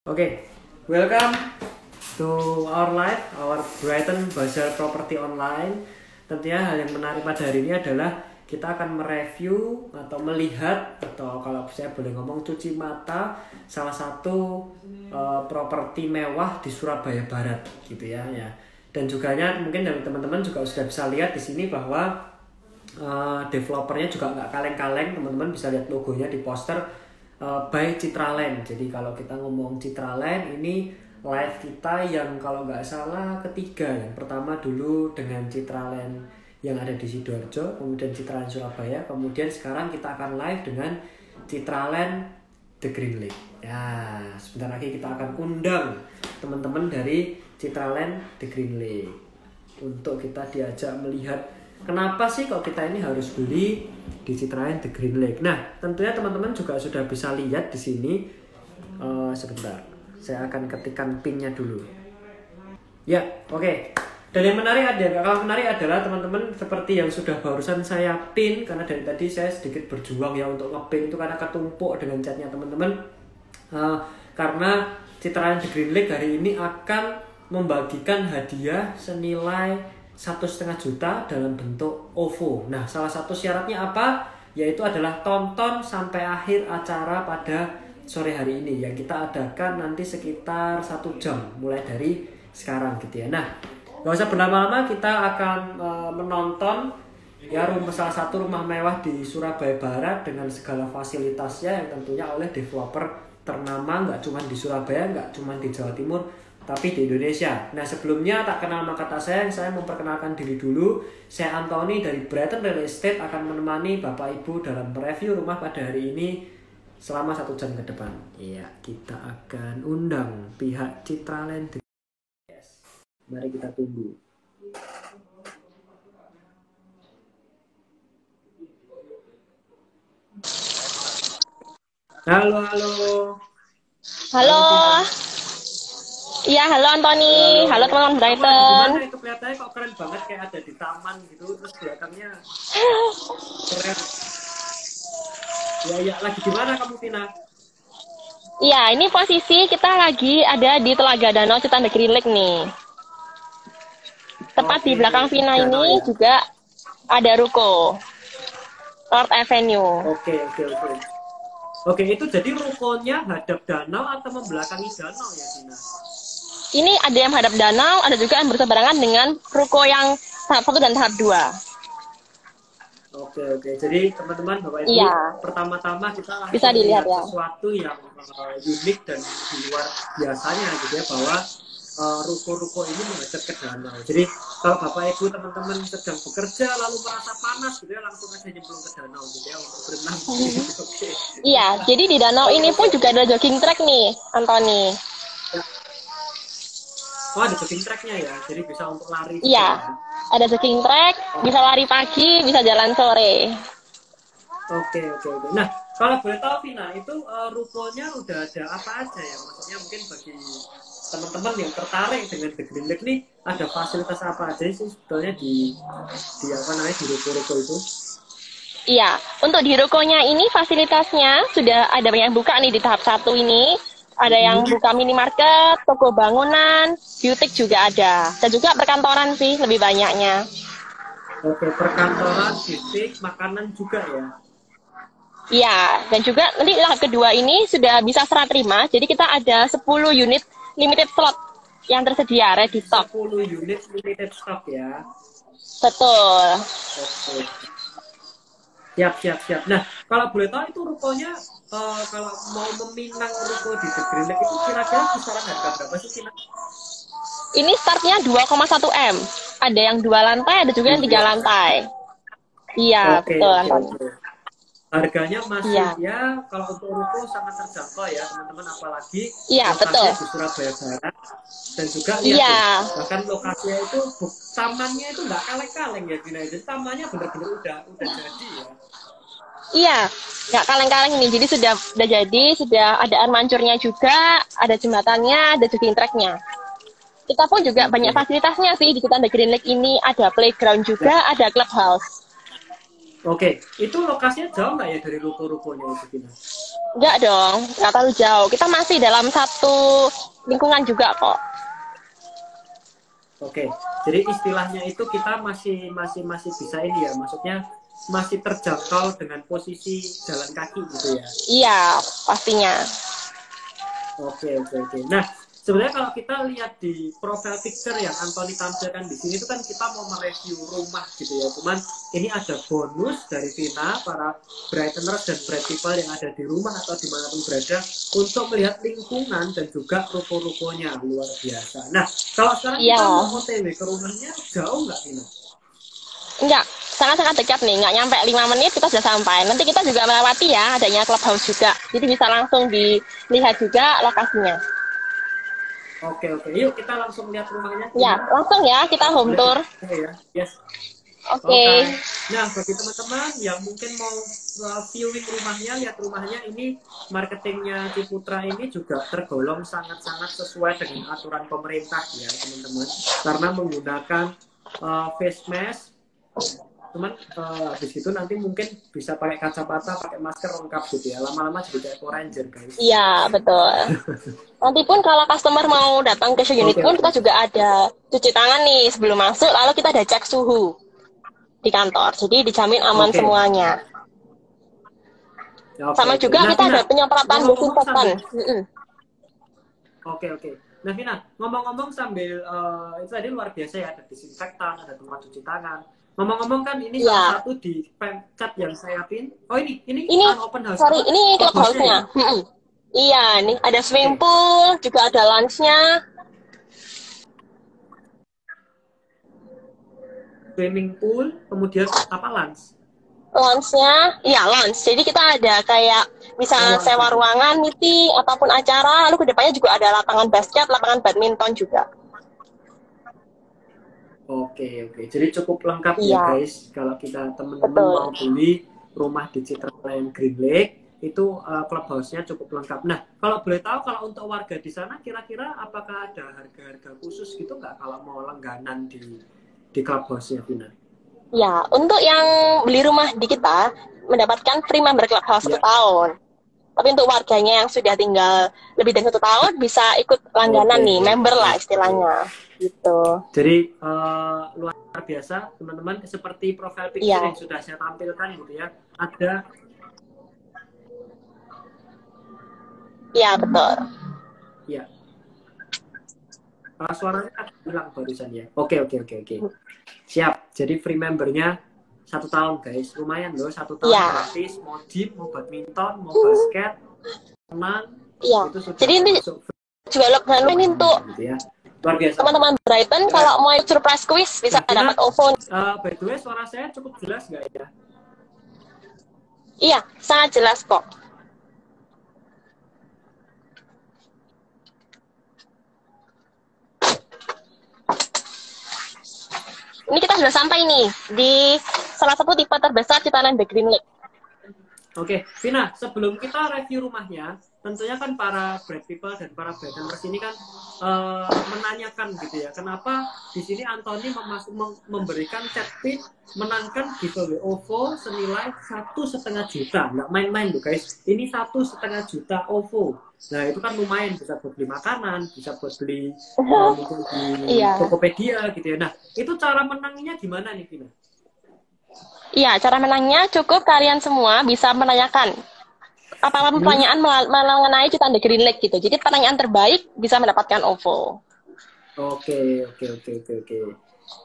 Oke, welcome to our live, our Brighton Bazar Property Online. Tentunya hal yang menarik pada hari ini adalah kita akan mereview atau melihat atau kalau saya boleh ngomong cuci mata salah satu properti mewah di Surabaya Barat gitu ya. Dan juga mungkin dari teman-teman juga sudah bisa lihat di sini bahwa developernya juga nggak kaleng-kaleng. Teman-teman bisa lihat logonya di poster by Citraland. Jadi kalau kita ngomong Citraland, ini live kita yang kalau nggak salah ketiga. Yang pertama dulu dengan Citraland yang ada di Sidoarjo, kemudian Citraland Surabaya, kemudian sekarang kita akan live dengan Citraland The Green Lake. Ya, sebentar lagi kita akan undang teman-teman dari Citraland The Green Lake untuk kita diajak melihat kenapa sih kok kita ini harus beli di Citraland The Green Lake. Nah, tentunya teman-teman juga sudah bisa lihat di sini. Sebentar, saya akan ketikkan pinnya dulu. Ya, oke. Dan yang menarik adalah teman-teman seperti yang sudah barusan saya pin, karena dari tadi saya sedikit berjuang ya untuk ngepin itu karena ketumpuk dengan chatnya teman-teman. Karena Citraland The Green Lake hari ini akan membagikan hadiah senilai 1,5 juta dalam bentuk OVO. Nah, salah satu syaratnya apa? Yaitu adalah tonton sampai akhir acara pada sore hari ini yang kita adakan nanti sekitar 1 jam mulai dari sekarang gitu ya. Nah, gak usah berlama-lama, kita akan menonton ya salah satu rumah mewah di Surabaya Barat dengan segala fasilitasnya yang tentunya oleh developer ternama, nggak cuma di Surabaya, nggak cuma di Jawa Timur, tapi di Indonesia. Nah, sebelumnya tak kenal maka tak sayang, saya memperkenalkan diri dulu. Saya Anthony dari Brighton Real Estate akan menemani Bapak Ibu dalam review rumah pada hari ini selama 1 jam ke depan. Iya, kita akan undang pihak Citraland. Mari kita tunggu. Halo. Halo. Iya, halo Anthony. Halo teman-teman Brighton. Gimana itu kelihatannya kok keren banget kayak ada di taman gitu, terus belakangnya keren. Ya, lagi di mana kamu, Tina? Iya, ini posisi kita lagi ada di Telaga Danau Citraland The Green Lake nih. Tepat di belakang Vina ini juga ada ruko North Avenue. Oke, itu jadi rukonya hadap danau atau membelakangi danau ya, Tina? Ini ada yang hadap danau, ada juga yang berseberangan dengan ruko yang tahap 1 dan tahap 2. Oke. Jadi teman-teman, Bapak Ibu, pertama-tama kita bisa dilihat ya sesuatu yang unik dan di luar biasanya gitu ya, bahwa ruko-ruko ini menghadap ke danau. Jadi kalau Bapak Ibu teman-teman sedang bekerja lalu merasa panas gitu ya, langsung aja nyemplung ke danau gitu ya untuk berenang. Okay. Iya, jadi di danau ini pun juga ada jogging track nih, Anthony. Oh, ada jogging tracknya ya, jadi bisa untuk lari. Iya, ada jogging track, bisa lari pagi, bisa jalan sore. Oke. Nah, kalau boleh tahu Vina, itu rukonya udah ada apa aja ya? Maksudnya mungkin bagi teman-teman yang tertarik dengan The Green Lake nih, ada fasilitas apa aja sih sebetulnya di ruko-ruko itu? Iya, untuk di rukonya ini fasilitasnya sudah ada banyak buka nih di tahap 1 ini. Ada yang buka minimarket, toko bangunan, butik juga ada. Dan juga perkantoran sih lebih banyaknya. Oke, perkantoran, butik, makanan juga ya? Iya, dan juga nanti tahap kedua ini sudah bisa serah terima. Jadi kita ada 10 unit limited slot yang tersedia ready stock. 10 unit limited stock ya? Betul. Oke. Siap. Nah, kalau boleh tahu itu rukonya, kalau mau meminang ruko di The Green Lake itu kira-kira kisaran harga berapa sih, Tina? Ini startnya 2,1 M. Ada yang 2 lantai, ada juga yang 3 lantai. Iya, betul. Oke. Harganya masih ya, kalau untuk ruko sangat terjangkau ya teman-teman, apalagi lokasinya di Surabaya Barat. Dan juga lihat bahkan lokasinya itu, tamannya itu nggak kaleng-kaleng ya, Tina. Jadi tamannya benar-benar udah jadi ya. Iya, nggak kaleng-kaleng ini. Jadi sudah jadi, sudah ada air mancurnya juga, ada jembatannya, ada jogging tracknya. Kita pun juga banyak fasilitasnya sih di Citraland The Green Lake ini. Ada playground juga, ada clubhouse. Oke, itu lokasinya jauh nggak ya dari ruko-rukonya itu, Vina? Enggak dong, nggak terlalu jauh. Kita masih dalam satu lingkungan juga kok. Oke, jadi istilahnya itu kita masih bisa ini ya, maksudnya masih terjangkau dengan posisi jalan kaki gitu ya. Iya, pastinya. Oke. Nah, sebenarnya kalau kita lihat di profile picture yang Anthony tampilkan di sini itu kan kita mau mereview rumah gitu ya. Cuman ini ada bonus dari Vina, para Brightoners dan Bright People yang ada di rumah atau dimanapun berada untuk melihat lingkungan dan juga ruko-rukonya luar biasa. Nah, kalau sekarang Iya, kita mau OTW ke rumahnya jauh nggak Vina? enggak. Sangat-sangat dekat nih, nggak nyampe 5 menit kita sudah sampai. Nanti kita juga melewati ya, adanya clubhouse juga. Jadi bisa langsung dilihat juga lokasinya. Oke. Yuk kita langsung lihat rumahnya Ya, Vina. langsung ya kita home Boleh tour. ya? Yes. Oke. Oke. Nah, bagi teman-teman yang mungkin mau viewing rumahnya, lihat rumahnya ini, marketingnya Ciputra ini juga tergolong sangat-sangat sesuai dengan aturan pemerintah ya, teman-teman. Karena menggunakan face mask, cuman habis itu nanti mungkin bisa pakai kacamata, pakai masker lengkap gitu ya. Lama-lama jadi kayak Power Ranger, guys. Iya, betul. Nanti pun kalau customer mau datang ke show unit pun Oke. kita juga ada cuci tangan nih sebelum masuk, lalu kita ada cek suhu di kantor. Jadi dijamin aman Oke. semuanya. Sama Oke. juga Nah, kita ada Vina, penyemprotan ngomong-ngomong desinfektan. sambil Mm-mm. Oke. Nah, Vina, ngomong-ngomong sambil itu tadi luar biasa ya, ada disinfektan, ada tempat cuci tangan. Ngomong-ngomong kan ini salah Ya, satu di pemcat yang saya pin. Oh ini ini open house sorry, apa? ini Clubhouse-nya clubhouse-nya. ya? Mm-mm. Iya, nih ada swimming Oke. pool, juga ada lunch-nya. Swimming pool, kemudian apa lunch? Lounge-nya, iya lounge. Jadi kita ada kayak Oh, bisa lunch sewa aja. ruangan, meeting, apapun acara. Lalu kedepannya juga ada lapangan basket, lapangan badminton juga. Oke. Jadi cukup lengkap ya Iya, guys. Kalau kita teman-teman betul. mau beli rumah di Citra Lane Green Lake, itu clubhouse-nya cukup lengkap. Nah, kalau boleh tahu kalau untuk warga di sana kira-kira apakah ada harga-harga khusus gitu nggak kalau mau langganan di clubhouse-nya, Vina? Ya, untuk yang beli rumah di kita mendapatkan free member clubhouse 1 Ya. tahun. Tapi untuk warganya yang sudah tinggal lebih dari 1 tahun bisa ikut langganan nih, member lah Oke. istilahnya. Gitu. Jadi luar biasa teman-teman, seperti profile picture Iya, yang sudah saya tampilkan gitu ya. Ada iya betul. ya suaranya hilang barusan ya. Oke. Siap. Jadi free membernya 1 tahun guys. Lumayan loh, 1 tahun Iya, gratis. Mau gym, mau badminton, mau basket, renang, iya. itu sudah Jadi ini termasuk free juga ini untuk gitu ya. Luar biasa. teman-teman Brighton Ya. kalau mau surprise quiz bisa Nah, Vina, dapat OVO. by the way suara saya cukup jelas nggak ya? Iya, sangat jelas kok. Ini kita sudah sampai nih di salah satu tipe terbesar Citaland The Green Lake. Oke, Vina, sebelum kita review rumahnya, tentunya kan para Bright People dan para Brightoners ini kan menanyakan gitu ya, kenapa di sini Anthony memberikan chat pin menangkan giveaway OVO senilai 1,5 juta, nggak main-main tuh guys, ini 1,5 juta OVO. Nah itu kan lumayan, bisa buat beli makanan, bisa buat beli mungkin di Iya. Tokopedia gitu ya. Nah itu cara menangnya gimana nih Vina? Iya, cara menangnya cukup kalian semua bisa menanyakan apa-apa pertanyaan mengenai Citaland The Green Lake gitu. Jadi pertanyaan terbaik bisa mendapatkan OVO. Oke.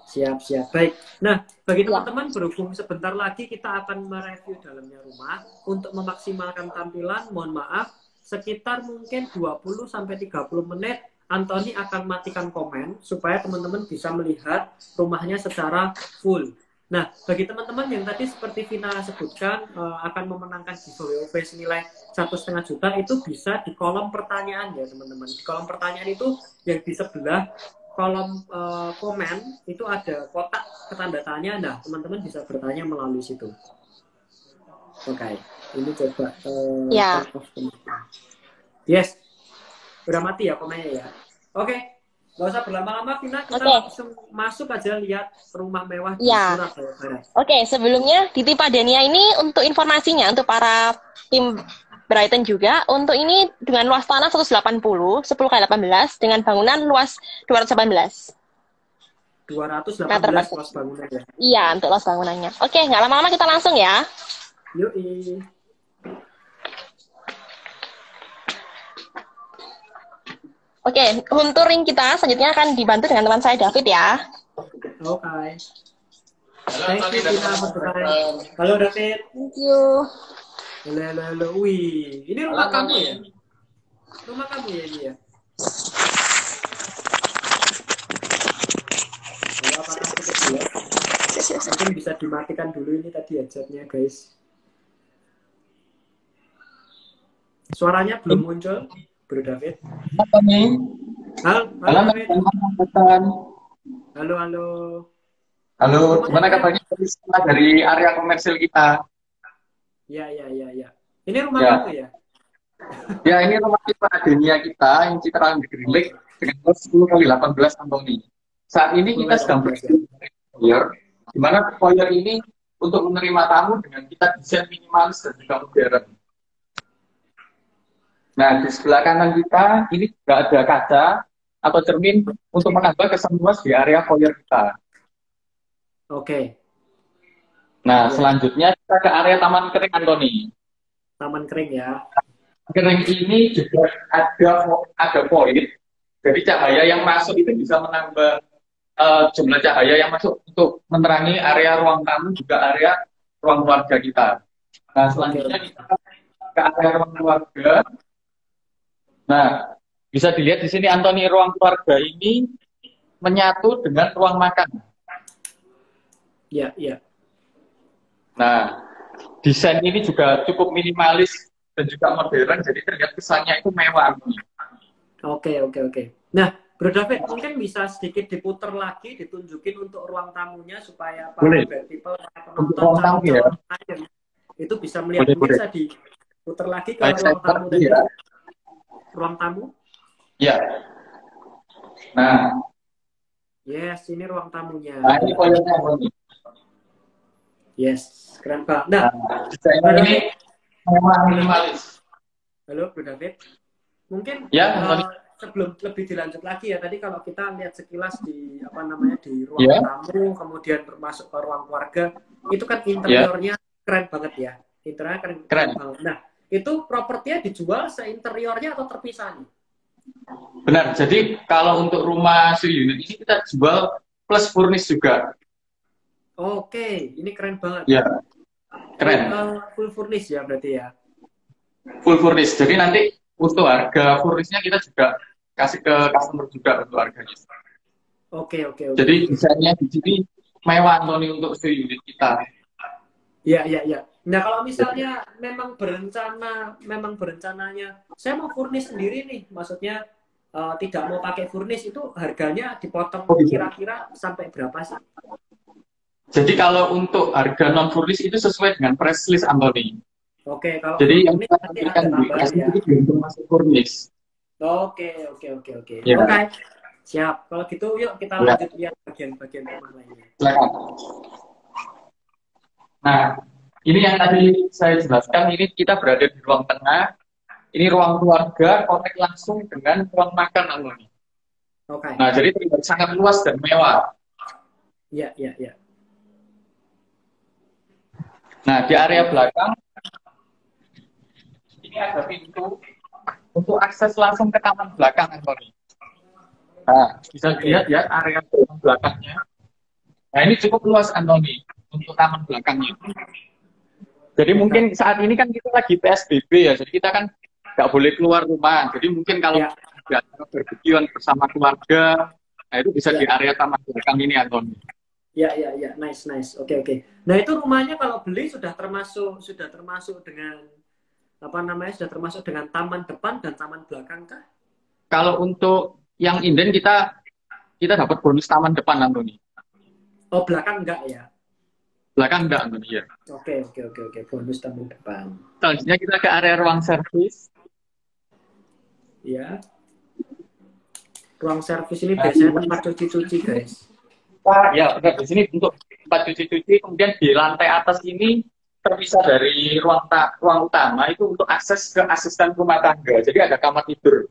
Siap. Baik. Nah, bagi Ya. teman-teman berhubung sebentar lagi kita akan mereview dalamnya rumah. Untuk memaksimalkan tampilan, mohon maaf, sekitar mungkin 20-30 menit Anthony akan matikan komen supaya teman-teman bisa melihat rumahnya secara full. Nah, bagi teman-teman yang tadi seperti Vina sebutkan akan memenangkan giveaway OV senilai 1,5 juta, itu bisa di kolom pertanyaan ya teman-teman. Di kolom pertanyaan itu yang di sebelah kolom komen itu ada kotak ketanda tanya. Nah, teman-teman bisa bertanya melalui situ. Oke, ini coba Ya. turn off. Yes, udah mati ya komennya ya. Oke. Nggak usah berlama-lama, Vina, kita Oke, langsung masuk aja lihat rumah mewah di ya. Surabaya Barat. Oke, sebelumnya di Tipa Denia ini untuk informasinya untuk para tim Brighton juga, untuk ini dengan luas tanah 180, 10 kali 18 dengan bangunan luas 218 meter 218 luas persegi. bangunan ya. Iya, untuk luas bangunannya. Oke, nggak lama-lama kita langsung ya. Yuk. Oke, home touring kita selanjutnya akan dibantu dengan teman saya David ya. Oke. Thank you, Vina, for the time. Halo, David. Thank you. Halo. Wih, ini rumah kamu ya? Rumah kamu ya ini ya? Halo, apakah cukup jelas? Mungkin bisa dimatikan dulu ini tadi headsetnya, guys. Suaranya belum muncul, Bro David. Apa nih? Halo, David. Halo. Halo, gimana kabarnya dari area komersil kita? Ya. Ini rumah Ya. kamu ya? Ya, ini rumah kita, Denia kita, yang Citraan di Greenlake dengan luas 10 kali 18 Antoni. Saat ini kita sedang foyer, di mana foyer ini untuk menerima tamu dengan kita desain minimalis dan juga modern. Nah, di sebelah kanan kita, ini juga ada kaca atau cermin untuk menambah kesan luas di area foyer kita. Oke. Nah, selanjutnya kita ke area Taman Kering Antoni. Taman Kering ya. Kering ini juga ada poin, jadi cahaya yang masuk itu bisa menambah jumlah cahaya yang masuk untuk menerangi area ruang tamu juga area ruang keluarga kita. Nah, selanjutnya kita ke area ruang keluarga. Nah, bisa dilihat di sini Antoni, ruang keluarga ini menyatu dengan ruang makan. Iya. Nah, desain ini juga cukup minimalis dan juga modern, jadi terlihat kesannya itu mewah. Oke. Nah, Bro David, mungkin bisa sedikit diputar lagi, ditunjukin untuk ruang tamunya supaya para people, penonton calon itu bisa melihat. Mungkin bisa diputar lagi ke ruang tamu tadi. Ya. Ruang tamu? Ya. Nah. Yes, ini ruang tamunya. Nah, ini foyernya ini. Yes, keren banget. Nah, ini memang minimalis. Halo, Bro David. Mungkin sebelum lebih dilanjut lagi ya, tadi kalau kita lihat sekilas di di ruang tamu, kemudian masuk ke ruang keluarga, itu kan interiornya keren banget ya. Interiornya keren banget. Nah, itu propertinya dijual seinteriornya atau terpisah nih? Benar. Jadi kalau untuk rumah seri unit ini kita jual plus furnish juga. Oke, ini keren banget. Ya, keren. Full furnish ya berarti ya? Full furnish. Jadi nanti untuk harga furnishnya kita juga kasih ke customer juga untuk harganya. Oke. Jadi desainnya di sini mewah Antoni untuk seri unit kita. Iya. Nah, kalau misalnya memang berencananya saya mau furnish sendiri nih, maksudnya tidak mau pakai furnish, itu harganya dipotong kira-kira sampai berapa sih? Jadi kalau untuk harga non furnish itu sesuai dengan price list Antoni. Oke, kalau jadi yang kita berikan di itu belum masuk furnish. Oke. Ya. Oke. Siap. Kalau gitu yuk kita lanjut lihat bagian-bagian rumah lainnya. Silakan. Nah, ini yang tadi saya jelaskan, ini kita berada di ruang tengah. Ini ruang keluarga, connect langsung dengan ruang makan Antoni. Oke. Nah, jadi terlihat sangat luas dan mewah. Iya. Nah, di area belakang ini ada pintu untuk akses langsung ke taman belakang Antoni. Nah, bisa dilihat ya area taman belakangnya. Nah, ini cukup luas Antoni untuk taman belakangnya. Jadi mungkin saat ini kan kita lagi PSBB ya, jadi kita kan nggak boleh keluar rumah. Jadi mungkin kalau berpergian bersama keluarga, nah itu bisa di area taman belakang ini Antoni. Iya, nice. Oke. Nah, itu rumahnya kalau beli sudah termasuk dengan sudah termasuk dengan taman depan dan taman belakang kah? Kalau untuk yang inden kita dapat bonus taman depan Antoni. Oh, belakang enggak ya? Belakang enggak Antoni ya. Oke. Bonus taman depan. Selanjutnya kita ke area ruang servis. Ya. Ruang servis ini biasanya tempat cuci-cuci, guys. Ya, benar. Di sini untuk tempat cuci-cuci, kemudian di lantai atas ini terpisah dari ruang utama itu untuk akses ke asisten rumah tangga. Jadi ada kamar tidur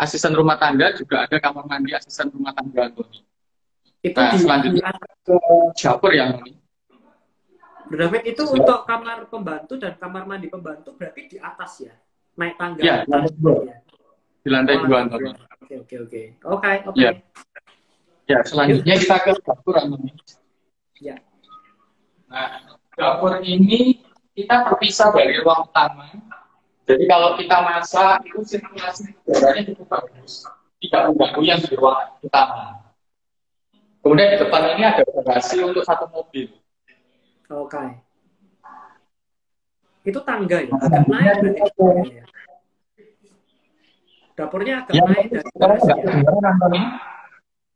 asisten rumah tangga, juga ada kamar mandi asisten rumah tangga, Antoni. Itu Nah, selanjutnya ke dapur ya, Antoni. David, itu untuk kamar pembantu dan kamar mandi pembantu berarti di atas ya? Naik tangga. Ya, di lantai 2, Antoni. Oke. Ya, selanjutnya kita ke dapur, Antoni. Ya. Nah, dapur ini kita terpisah dari ruang utama. Jadi kalau kita masak itu sirkulasi udaranya cukup bagus, tidak mengganggu yang di ruang utama. Kemudian di depan ini ada bagasi untuk 1 mobil. Oke. Itu tangga ya? Agak naik berarti ya? Dapurnya agak naik dari garasi ya?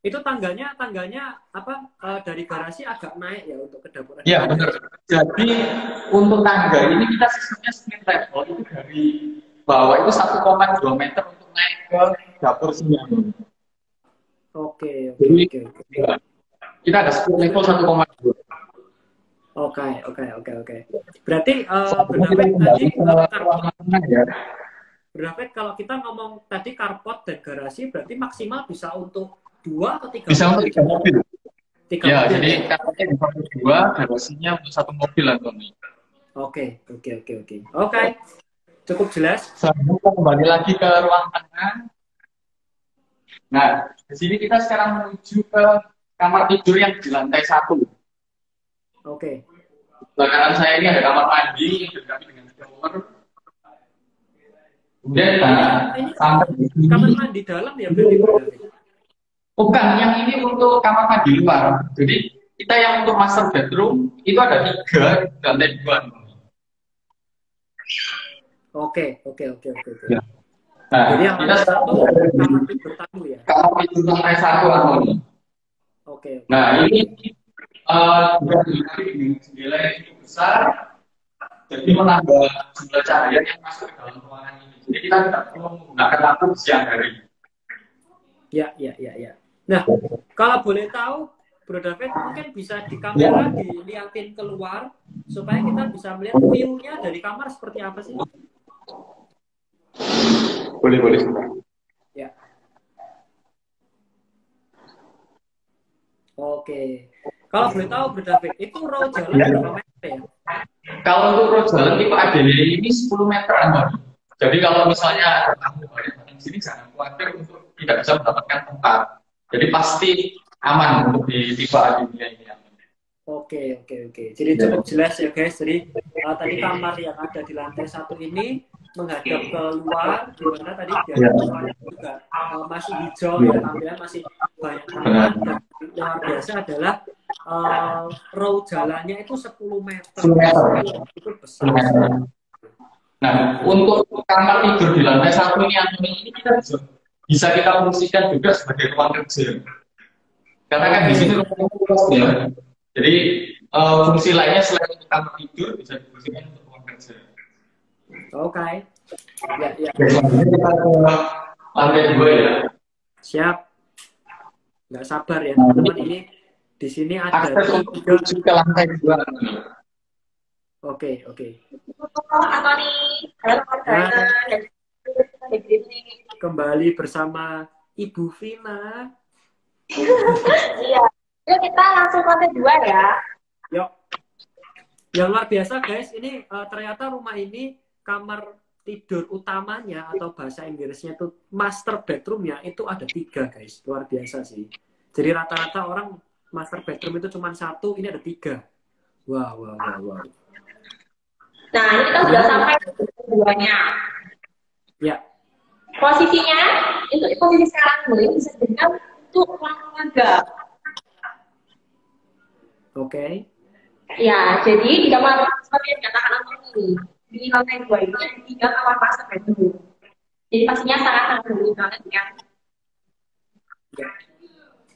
Itu tangganya apa dari garasi agak naik ya untuk ke dapur? Iya, benar. Jadi untuk tangga ini kita sistemnya split level, itu dari bawah itu 1,2 meter untuk naik ke dapur sini. Oke. Kita ada split level 1,2. Oke. Berarti David, kalau kita ngomong tadi carport dan garasi berarti maksimal bisa untuk 2 atau 3 bisa untuk 3 mobil. 3 ya, mobil. Jadi carportnya bisa untuk 2, garasinya untuk 1 mobil, Antoni. Oke. Cukup jelas. Selanjutnya kembali lagi ke ruang tengah. Nah, di sini kita sekarang menuju ke kamar tidur yang di lantai 1. Oke. Belakang saya ini ada kamar mandi yang dilengkapi dengan shower. Kemudian sampai di sini. Kamar mandi dalam ya berarti? Bukan, yang ini untuk kamar mandi luar. Jadi kita yang untuk master bedroom itu ada 3 di lantai 2. Oke. Ya. Nah, jadi yang kita satu kamar tidur tamu ya? Kamar tidur lantai 1, Antoni. Oke. Nah, ini juga dilengkapi dengan jendela yang cukup besar, jadi menambah jumlah cahaya yang masuk ke dalam ruangan ini. Jadi kita tidak perlu menggunakan lampu siang hari. Ya. Nah, kalau boleh tahu, Bro David, mungkin bisa di kamera dilihatin keluar supaya kita bisa melihat view-nya dari kamar seperti apa sih? Boleh. Ya. Oke. Kalau boleh tahu, Bro David, itu row jalan berapa meter ya? Kalau untuk row jalan tipe ADL ini 10 meter, Antoni. Jadi kalau misalnya kamu balik di sini, jangan khawatir untuk tidak bisa mendapatkan tempat. Jadi pasti aman untuk di tipe ADL ini. Oke. Jadi cukup jelas ya guys. Jadi tadi kamar yang ada di lantai 1 ini menghadap ke luar, di mana tadi luarnya juga masih hijau ya, tampilan masih banyak tanaman, dan luar biasa adalah row jalannya itu 10 meter. Itu besar. Nah, untuk kamar tidur di lantai 1 ini kita bisa kita fungsikan juga sebagai ruang kerja. Karena kan di sini ruang luas ya. Jadi fungsi lainnya selain untuk kamar tidur bisa difungsikan untuk ruang kerja. Oke. Ya. Selanjutnya kita ke lantai 2 ya. Siap. Nggak sabar ya teman-teman, ini di sini ada akses untuk menuju ke lantai 2. Oke. Antoni, halo Kembali bersama Ibu Vina. Iya. Yuk kita langsung ke lantai 2 ya. Yuk. Yang luar biasa guys, ini ternyata rumah ini kamar tidur utamanya atau bahasa Inggrisnya itu master bedroomnya itu ada 3 guys. Luar biasa sih. Jadi rata-rata orang master bedroom itu cuma 1, ini ada 3. Wow. Nah, ini kita sudah sampai ke keduanya. Ya. Posisinya, untuk posisi sekarang ini bisa digunakan untuk ruang keluarga. Oke. Ya, jadi di kamar seperti yang dikatakan Antoni, di lantai 2 ini ada 3 kamar master bedroom. Jadi pastinya sangat bagus banget kan. Ya.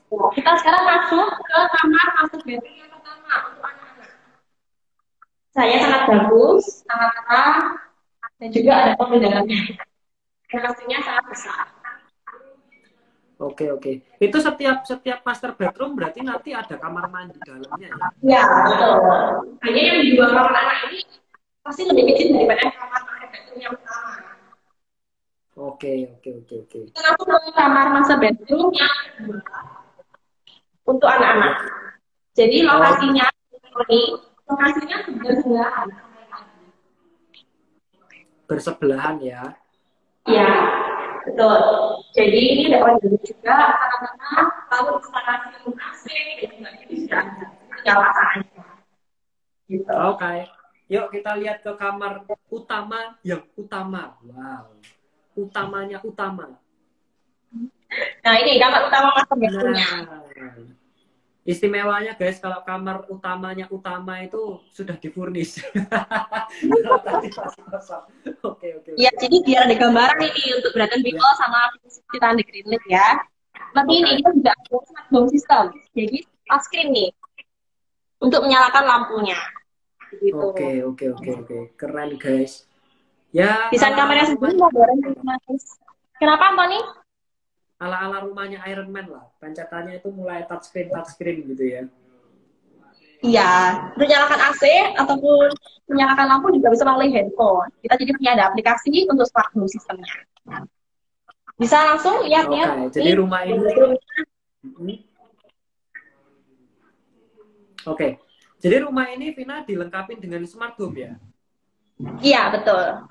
Nah, kita sekarang masuk ke kamar master bedroom yang pertama untuk anak-anak. Saya sangat bagus, sangat terang, dan juga ada toilet dalamnya. Dan pastinya sangat besar. Oke, oke. Itu setiap master bedroom berarti nanti ada kamar mandi dalamnya ya? Ya, betul. Hanya yang di dua kamar anak ini pasti lebih kecil daripada kamar master bedroom yang pertama. Oke, oke, oke, oke. Kita langsung ke kamar master bedroom yang kedua untuk anak-anak. Jadi lokasinya ini, lokasinya sebelahan. Bersebelahan ya? Ya, betul. Jadi ini ada order juga karena lalu instalasi AC dan juga ini sudah ada. Tinggal pasang aja. Gitu. Oke. Yuk kita lihat ke kamar utama yang utama. Wow. Utamanya utama. Nah ini kamar utama master bedroomnya. Nah, istimewanya guys, kalau kamar utamanya utama itu sudah difurnish. Oke, oke. Ya, jadi biar ada gambaran ini untuk Brighton People sama kita di Greenlit ya. Tapi ini kita juga ada smart home system. Jadi touch screen nih untuk menyalakan lampunya. Gitu. Oke. Keren guys. Ya. Desain kamarnya sendiri modern guys. Kenapa Anthony? Ala-ala rumahnya Iron Man lah. Pencetannya itu mulai touchscreen gitu ya. Iya, untuk menyalakan AC ataupun menyalakan lampu juga bisa melalui handphone. Kita jadi punya ada aplikasi untuk smart home systemnya. Bisa langsung lihat ya. Jadi rumah ini. Oke. Jadi rumah ini Vina dilengkapi dengan smart home ya? Iya, betul.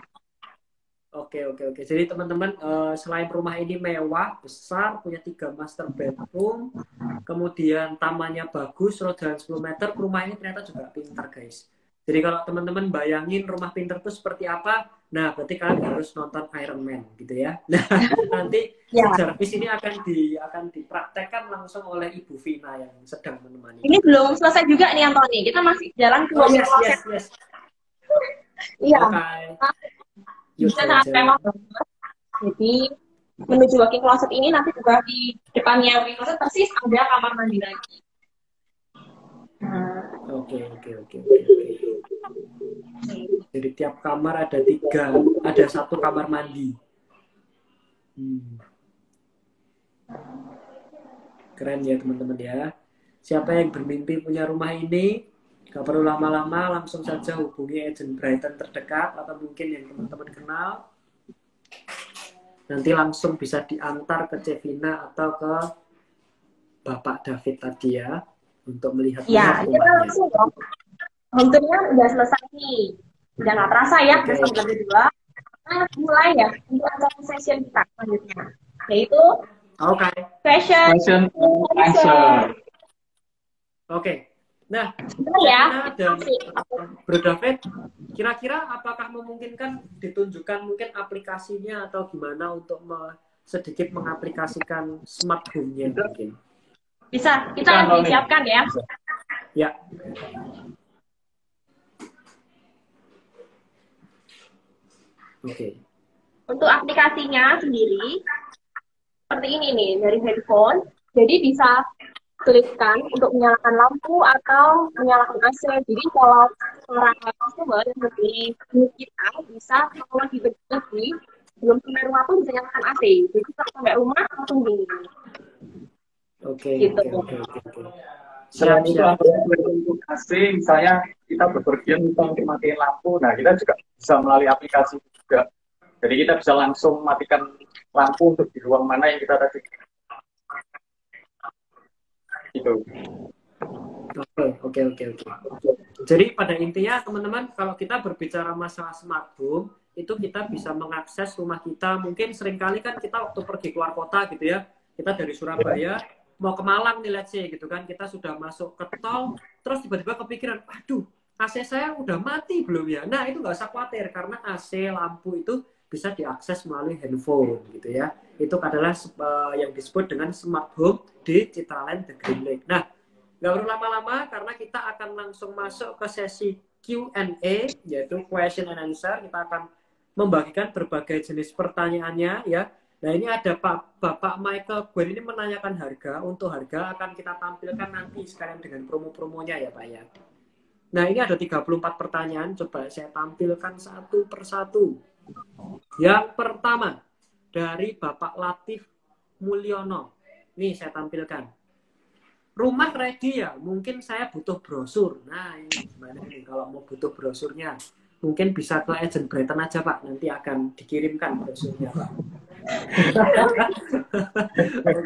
Oke. Jadi teman-teman, selain rumah ini mewah, besar, punya 3 master bedroom, kemudian tamannya bagus, road jalan 10 meter, rumah ini ternyata juga pintar guys. Jadi kalau teman-teman bayangin rumah pintar itu seperti apa, nah berarti kalian harus nonton Iron Man gitu ya. Nah nanti service ini akan dipraktekkan langsung oleh Ibu Vina yang sedang menemani. Ini belum selesai juga nih Anthony, kita masih jalan ke yes. Iya. Bisa sangat mewah banget. Jadi menuju walk-in closet ini nanti juga di depannya walk-in closet persis ada kamar mandi lagi. Oke. Jadi tiap kamar ada 3, ada 1 kamar mandi. Keren ya teman-teman ya. Siapa yang bermimpi punya rumah ini, gak perlu lama-lama, langsung saja hubungi agent Brighton terdekat atau mungkin yang teman-teman kenal. Nanti langsung bisa diantar ke Cevina atau ke Bapak David tadi ya untuk melihat ya, rumahnya. kita langsung dong. Home tour-nya udah selesai nih. Udah nggak terasa ya, udah sampai kedua. Nah, mulai ya untuk acara session kita selanjutnya, yaitu fashion answer. Oke. Nah, ya, dan Bro David, kira-kira apakah memungkinkan ditunjukkan mungkin aplikasinya atau gimana untuk sedikit mengaplikasikan smart home-nya mungkin? Bisa, kita disiapkan ya. Ya. Oke. Untuk aplikasinya sendiri, seperti ini nih, dari handphone. Jadi bisa klikkan untuk menyalakan lampu atau menyalakan AC. Jadi kalau para customer yang membeli kita bisa kalau lagi berdiri belum sampai rumah pun bisa nyalakan AC. Jadi kalau sampai rumah langsung dingin. Oke. Selain itu untuk AC, misalnya kita bepergian untuk matiin lampu, nah kita juga bisa melalui aplikasi juga. Jadi kita bisa langsung matikan lampu untuk di ruang mana yang kita tadi. Gitu. Oke. Jadi pada intinya teman-teman, kalau kita berbicara masalah smart home, itu kita bisa mengakses rumah kita. Mungkin seringkali kan kita waktu pergi keluar kota gitu ya, kita dari Surabaya mau ke Malang nih, let's say gitu kan, kita sudah masuk ke tol, terus tiba-tiba kepikiran, aduh, AC saya udah mati belum ya? Nah itu nggak usah khawatir, karena AC, lampu itu bisa diakses melalui handphone gitu ya. Itu adalah yang disebut dengan smart home di Citraland The Green Lake. Nah, nggak perlu lama-lama karena kita akan langsung masuk ke sesi Q&A, yaitu question and answer. Kita akan membagikan berbagai jenis pertanyaannya ya. Nah ini ada Bapak Michael Gwen ini menanyakan harga. Untuk harga akan kita tampilkan nanti sekalian dengan promo-promonya ya Pak ya. Nah ini ada 34 pertanyaan, coba saya tampilkan satu persatu. Yang pertama dari Bapak Latif Mulyono. nih saya tampilkan. Rumah ready ya, mungkin saya butuh brosur. Nah, ini gimana nih kalau mau butuh brosurnya? Mungkin bisa ke agent Brighton aja, Pak. Nanti akan dikirimkan brosurnya, Pak. Oke,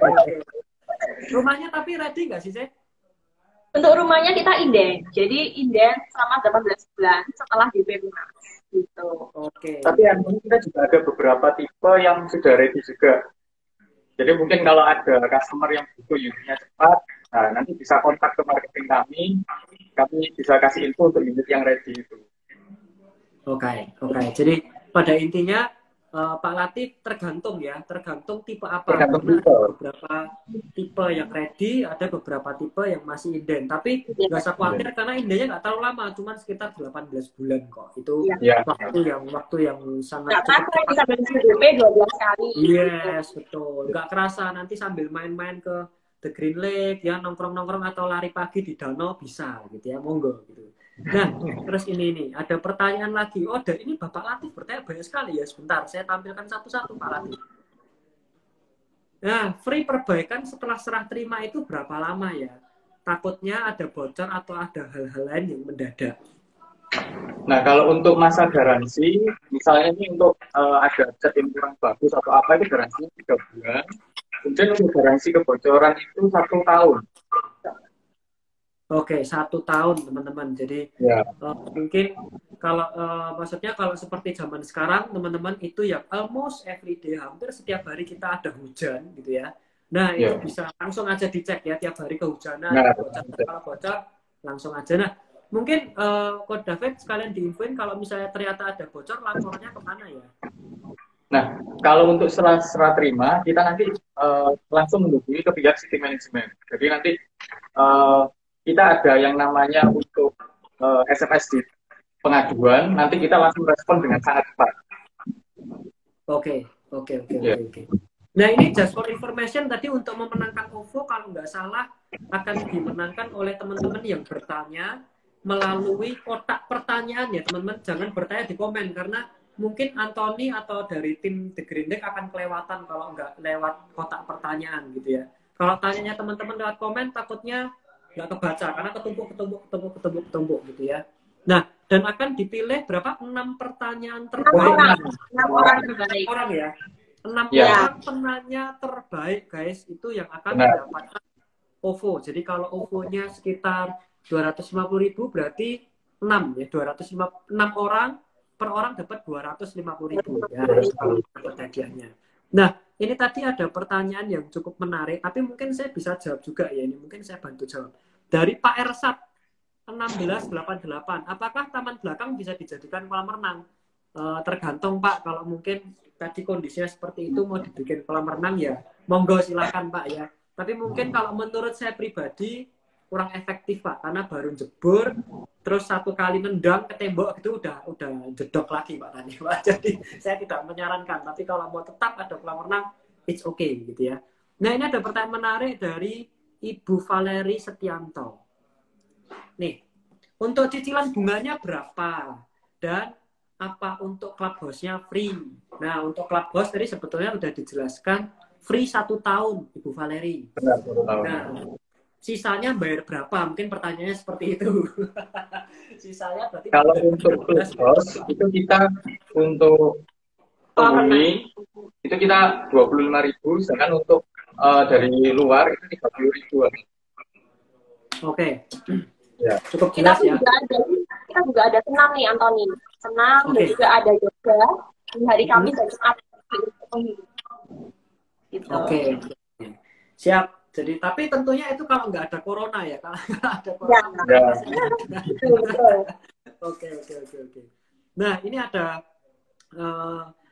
oke. Rumahnya tapi ready nggak sih, Cek? Untuk rumahnya kita inden. Jadi inden selama 18 bulan setelah DP lunas. Gitu. Oke. Tapi yang kita juga ada beberapa tipe yang sudah ready juga. Jadi mungkin kalau ada customer yang butuh unitnya cepat, nah nanti bisa kontak ke marketing kami bisa kasih info untuk unit yang ready itu. Oke. Jadi pada intinya Pak Latif tergantung tipe apa. Tergantung Karena tipe. ada beberapa tipe yang ready, ada beberapa tipe yang masih inden. Tapi nggak usah khawatir karena indennya nggak terlalu lama, cuma sekitar 18 bulan kok. Itu Ya. waktu yang sangat Nggak kerasa bisa bensin DP 12 kali. Yes, betul. Nggak kerasa nanti sambil main-main ke The Green Lake, ya nongkrong-nongkrong atau lari pagi di danau bisa gitu ya, monggo gitu. Nah, terus ini ada pertanyaan lagi. Oh, dari ini Bapak Latif bertanya banyak sekali ya. Sebentar, saya tampilkan satu-satu Pak Latif. Nah, free perbaikan setelah serah terima itu berapa lama ya? Takutnya ada bocor atau ada hal-hal lain yang mendadak. Nah, kalau untuk masa garansi, misalnya ini untuk ada cat yang kurang bagus atau apa, itu garansinya 3 bulan. Kemudian untuk garansi kebocoran itu 1 tahun. Oke, 1 tahun teman-teman. Jadi Ya. mungkin kalau maksudnya kalau seperti zaman sekarang teman-teman itu ya almost every day, hampir setiap hari kita ada hujan gitu ya. Nah itu bisa langsung aja dicek ya tiap hari kehujanan, kalau bocor langsung aja. Nah mungkin Coach David sekalian diinfoin kalau misalnya ternyata ada bocor laporannya kemana ya? Nah kalau untuk serah terima kita nanti langsung menghubungi ke pihak city management. Jadi nanti kita ada yang namanya untuk SMS di pengaduan, nanti kita langsung respon dengan sangat cepat. Oke. Nah ini just for information tadi untuk memenangkan OVO kalau nggak salah akan dimenangkan oleh teman-teman yang bertanya melalui kotak pertanyaan ya teman-teman. Jangan bertanya di komen karena mungkin Anthony atau dari tim The Green Deck akan kelewatan kalau nggak lewat kotak pertanyaan gitu ya. Kalau tanyanya teman-teman lewat komen takutnya nggak kebaca karena ketumpuk gitu ya. Nah, dan akan dipilih berapa? 6 pertanyaan terbaik. 6 orang terbaik. Orang ya. 6 orang penanya terbaik, guys. Itu yang akan mendapatkan OVO. Jadi kalau OVO-nya sekitar 250.000 berarti 6 ya. 6 orang per orang dapat 250.000 ya. Kalau dapat hadiahnya. Nah, ini tadi ada pertanyaan yang cukup menarik, tapi mungkin saya bisa jawab juga ya. Ini mungkin saya bantu jawab. Dari Pak Ersat 1688, apakah taman belakang bisa dijadikan kolam renang? Tergantung Pak, kalau mungkin tadi kondisinya seperti itu mau dibikin kolam renang ya, monggo silakan Pak ya. Tapi mungkin kalau menurut saya pribadi kurang efektif Pak, karena baru jebur, terus 1 kali nendang ke tembok itu udah jedok lagi Pak tadi Pak. Jadi saya tidak menyarankan, tapi kalau mau tetap ada kolam renang, it's okay gitu ya. Nah ini ada pertanyaan menarik dari Ibu Valeri Setianto. Nih, untuk cicilan bunganya berapa? Dan apa untuk clubhouse-nya free? Nah, untuk clubhouse tadi sebetulnya udah dijelaskan free 1 tahun, Ibu Valeri. Nah, sisanya bayar berapa? Mungkin pertanyaannya seperti itu. Sisanya berarti kalau untuk clubhouse itu kita untuk penghuni itu kita 25.000, sedangkan untuk dari luar itu 30.000. Oke. Ya. Cukup jelas ya. Kita juga ada senam nih Anthony. Senam dan juga ada yoga di hari Kamis dan Jumat. Gitu. Oke. Siap. Jadi tapi tentunya itu kalau nggak ada corona ya. Kalau nggak ada corona. Oke. Nah, ini ada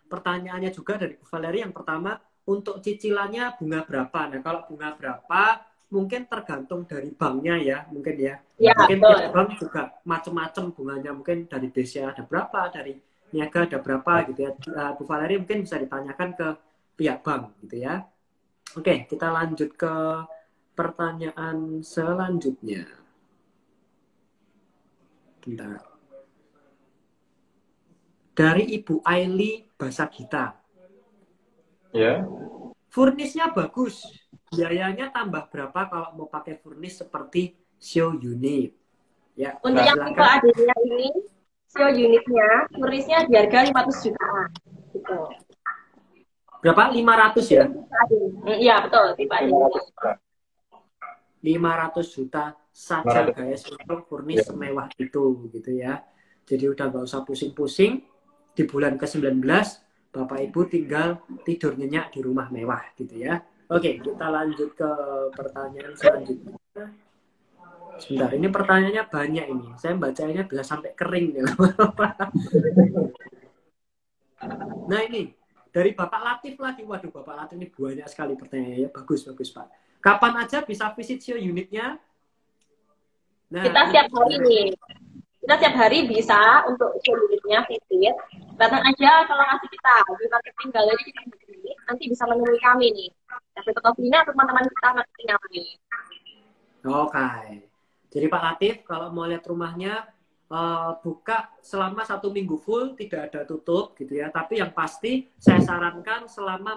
pertanyaannya juga dari Bu Valeri. Yang pertama, untuk cicilannya bunga berapa? Nah, kalau bunga berapa mungkin tergantung dari banknya ya, mungkin ya. Mungkin tiap bank juga macam-macam bunganya. Mungkin dari BCA ada berapa, dari Niaga ada berapa gitu ya. Bu Valeri mungkin bisa ditanyakan ke pihak bank gitu ya. Oke, kita lanjut ke pertanyaan selanjutnya. Bentar. Dari Ibu Aili Basagita. Ya. Furnisnya bagus, biayanya tambah berapa kalau mau pakai furnish seperti show unit? Ya, Untuk yang tipe silakan. adanya ini, show unitnya, furnisnya di harga 500 jutaan. Gitu. Berapa? 500 ya? Iya, betul. Tipe adanya. 500 juta saja 500. guys untuk furnish semewah itu gitu ya. Jadi udah nggak usah pusing-pusing, di bulan ke-19 Bapak Ibu tinggal tidur nyenyak di rumah mewah gitu ya. Oke, kita lanjut ke pertanyaan selanjutnya. Sebentar, ini pertanyaannya banyak ini. Saya bacanya bisa sampai kering ya. Nah ini dari Bapak Latif lagi. Waduh, Bapak Latif ini banyak sekali pertanyaannya. Bagus, bagus Pak. Kapan aja bisa visit show unitnya? Nah, Kita setiap hari nih. Kita setiap hari bisa untuk show unitnya visit. Datang aja kalau ngasih kita di marketing galeri kita sendiri, nanti bisa menemui kami nih. Tapi fotografinya atau teman-teman kita marketing kami. Oke. Jadi Pak Latif kalau mau lihat rumahnya buka selama 1 minggu full, tidak ada tutup gitu ya. Tapi yang pasti saya sarankan selama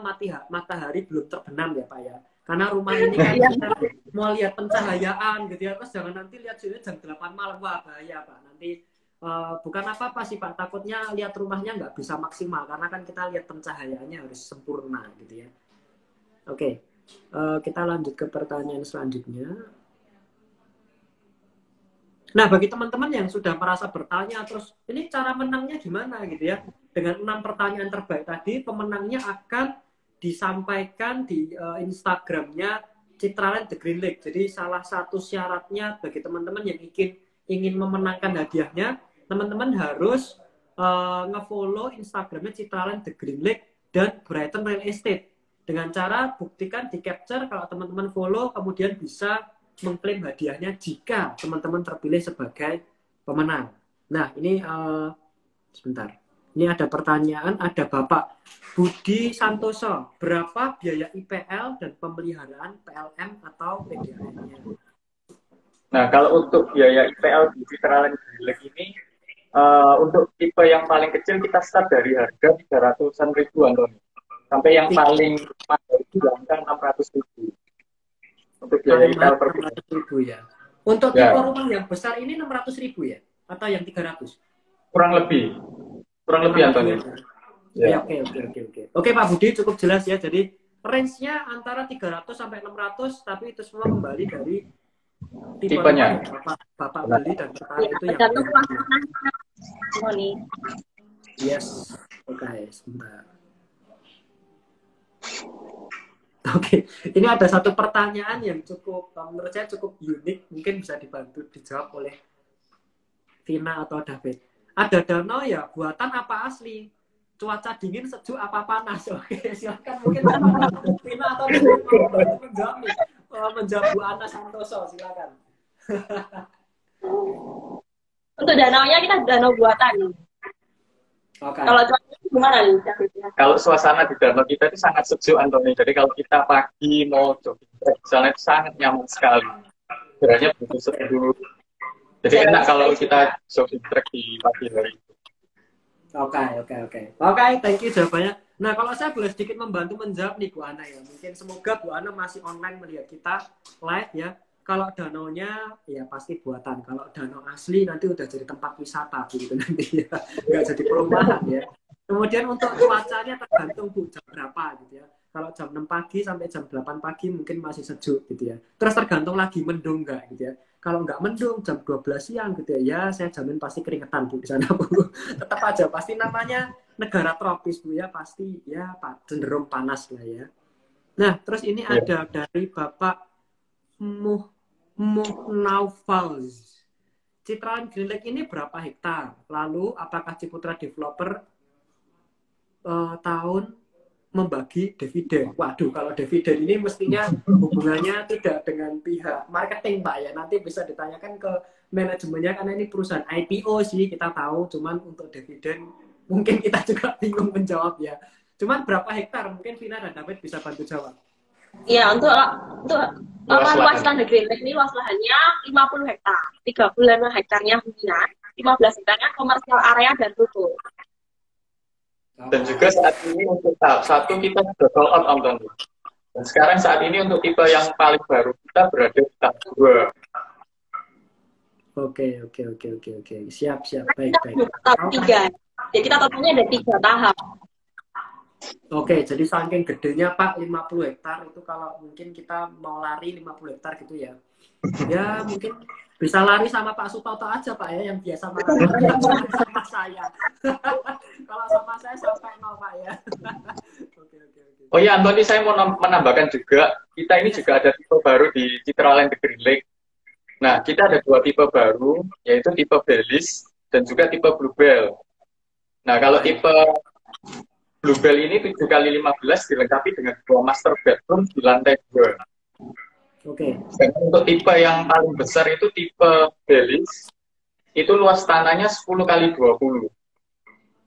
matahari belum terbenam ya Pak ya. Karena rumah ini kan kita mau lihat pencahayaan gitu ya. Terus jangan nanti lihat sudah jam 8 malam. Wah bahaya Pak. Nanti bukan apa-apa sih Pak. Takutnya lihat rumahnya nggak bisa maksimal. Karena kan kita lihat pencahayaannya harus sempurna gitu ya. Oke. Kita lanjut ke pertanyaan selanjutnya. Nah, bagi teman-teman yang sudah merasa bertanya, terus ini cara menangnya gimana gitu ya? Dengan 6 pertanyaan terbaik tadi, pemenangnya akan disampaikan di Instagramnya Citraland The Green Lake. Jadi salah satu syaratnya bagi teman-teman yang ingin memenangkan hadiahnya, teman-teman harus nge-follow Instagramnya Citraland The Green Lake dan Brighton Real Estate. Dengan cara buktikan di capture kalau teman-teman follow, kemudian bisa mengklaim hadiahnya jika teman-teman terpilih sebagai pemenang. Nah, ini sebentar. Ini ada pertanyaan, ada Bapak Budi Santoso. Berapa biaya IPL dan pemeliharaan PLM atau PDAM-nya? Nah, kalau untuk biaya IPL di Citraland Green Lake ini, untuk tipe yang paling kecil kita start dari harga 300-an ribu, Antoni. Sampai yang paling mahal itu angka 600 ribu. Untuk biaya IPL per 600.000 ya. Untuk tipe rumah yang besar ini 600.000 ya? Atau yang 300? Kurang lebih Antoni. Ya, oke. Oke Pak Budi, cukup jelas ya. Jadi range-nya antara 300 sampai 600, tapi itu semua kembali dari tipenya. Bapak beli dan tertarik itu yang yes. Oke, sebentar. Oke, ini ada satu pertanyaan yang menurut saya cukup unik, mungkin bisa dijawab oleh Vina atau David. Ada danau ya, buatan apa asli? Cuaca dingin, sejuk, apa panas? Oke, silakan mungkin Vina atau David mau menjawab nih. Menjawab Bu Ana Santoso, silakan. Untuk danaunya kita danau buatan. Okay. Kalau cuaca gimana nih? Kalau suasana di danau kita itu sangat sejuk, Antoni. Jadi kalau kita pagi mau jogging misalnya itu sangat nyaman sekali. Sebenarnya butuh seteduh. Jadi enak kalau kita jogging trek di pagi hari. Oke, thank you jawabannya. Nah, kalau saya boleh sedikit membantu menjawab nih Bu Ana ya. Mungkin semoga Bu Ana masih online melihat kita live ya. Kalau danaunya ya pasti buatan. Kalau danau asli nanti udah jadi tempat wisata begitu nanti ya. Nggak jadi perumahan ya. Kemudian untuk cuacanya tergantung Bu jam berapa gitu ya. Kalau jam 6 pagi sampai jam 8 pagi mungkin masih sejuk gitu ya. Terus tergantung lagi mendung nggak gitu ya. Kalau nggak mendung jam 12 siang gitu ya, saya jamin pasti keringetan Bu di sana Bu. Tetap aja pasti namanya negara tropis Bu ya, pasti ya cenderung panas lah ya. Nah, terus ini ada dari Bapak Naufals. Citraland Green Lake ini berapa hektar? Lalu apakah Ciputra Developer tahun membagi dividen? Waduh, kalau dividen ini mestinya hubungannya tidak dengan pihak marketing Pak ya. Nanti bisa ditanyakan ke manajemennya karena ini perusahaan IPO sih kita tahu. Cuman untuk dividen mungkin kita juga bingung menjawab ya. Cuman berapa hektar? Mungkin Vina dan David bisa bantu jawab. Iya, untuk luas lahan Green Lake ini luas lahannya 50 hektar. 35 hektarnya hunian, 15 hektarnya komersial area dan ruko. Dan juga saat ini untuk tahap 1 kita sudah sold out, Antoni. Dan sekarang saat ini untuk tipe yang paling baru kita berada di tahap 2. Oke. Siap. Baik. Kita belum tahap 3. Jadi kita totalnya ada 3 tahap. Oke, jadi saking gedenya Pak 50 hektar itu kalau mungkin kita mau lari 50 hektar gitu ya. Ya mungkin bisa lari sama Pak Sutoto aja Pak ya, yang biasa maraton sama saya. Kalau sama saya sampai 0 Pak ya. Oke. Oh ya, Anthony, saya mau menambahkan juga, kita ini juga ada tipe baru di Citraland The Green Lake. Nah, kita ada 2 tipe baru, yaitu tipe Bellis dan juga tipe Bluebell. Nah, kalau tipe Bluebell ini 7x15 dilengkapi dengan 2 master bedroom di lantai 2. Oke. Dan untuk tipe yang paling besar itu tipe Bellis, itu luas tanahnya 10x20.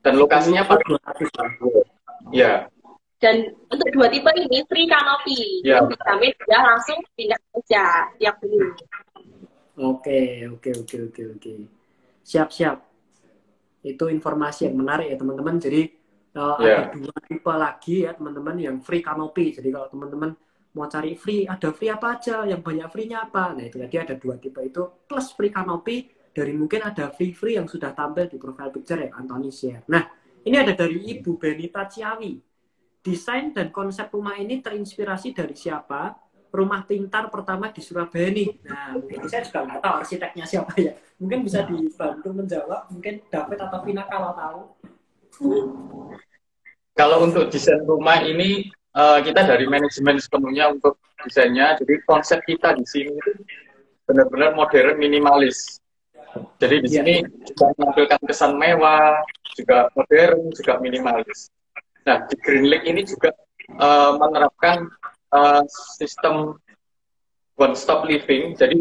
Dan lokasinya paling ya. Dan untuk 2 tipe ini free canopy. Ya. Jadi dijamin ya langsung pindah aja tiap beli. Oke. Siap. Itu informasi yang menarik ya teman-teman. Jadi ada 2 tipe lagi ya teman-teman yang free canopy. Jadi kalau teman-teman mau cari free, ada free apa aja, yang banyak free-nya apa. Nah itu tadi ada 2 tipe itu plus free canopy. Dari mungkin ada free yang sudah tampil di profile picture yang Anthony share. Nah ini ada dari Ibu Benita Ciawi. Desain dan konsep rumah ini terinspirasi dari siapa? Rumah pintar pertama di Surabaya nih. Nah, mungkin saya juga nggak tahu arsiteknya siapa ya. Mungkin bisa dibantu menjawab. Mungkin David atau Vina kalau tahu. Kalau untuk desain rumah ini, kita dari manajemen sepenuhnya untuk desainnya. Jadi konsep kita di sini itu benar-benar modern minimalis. Jadi di sini juga menampilkan kesan mewah, juga modern, juga minimalis. Nah, di Green Lake ini juga menerapkan sistem one stop living. Jadi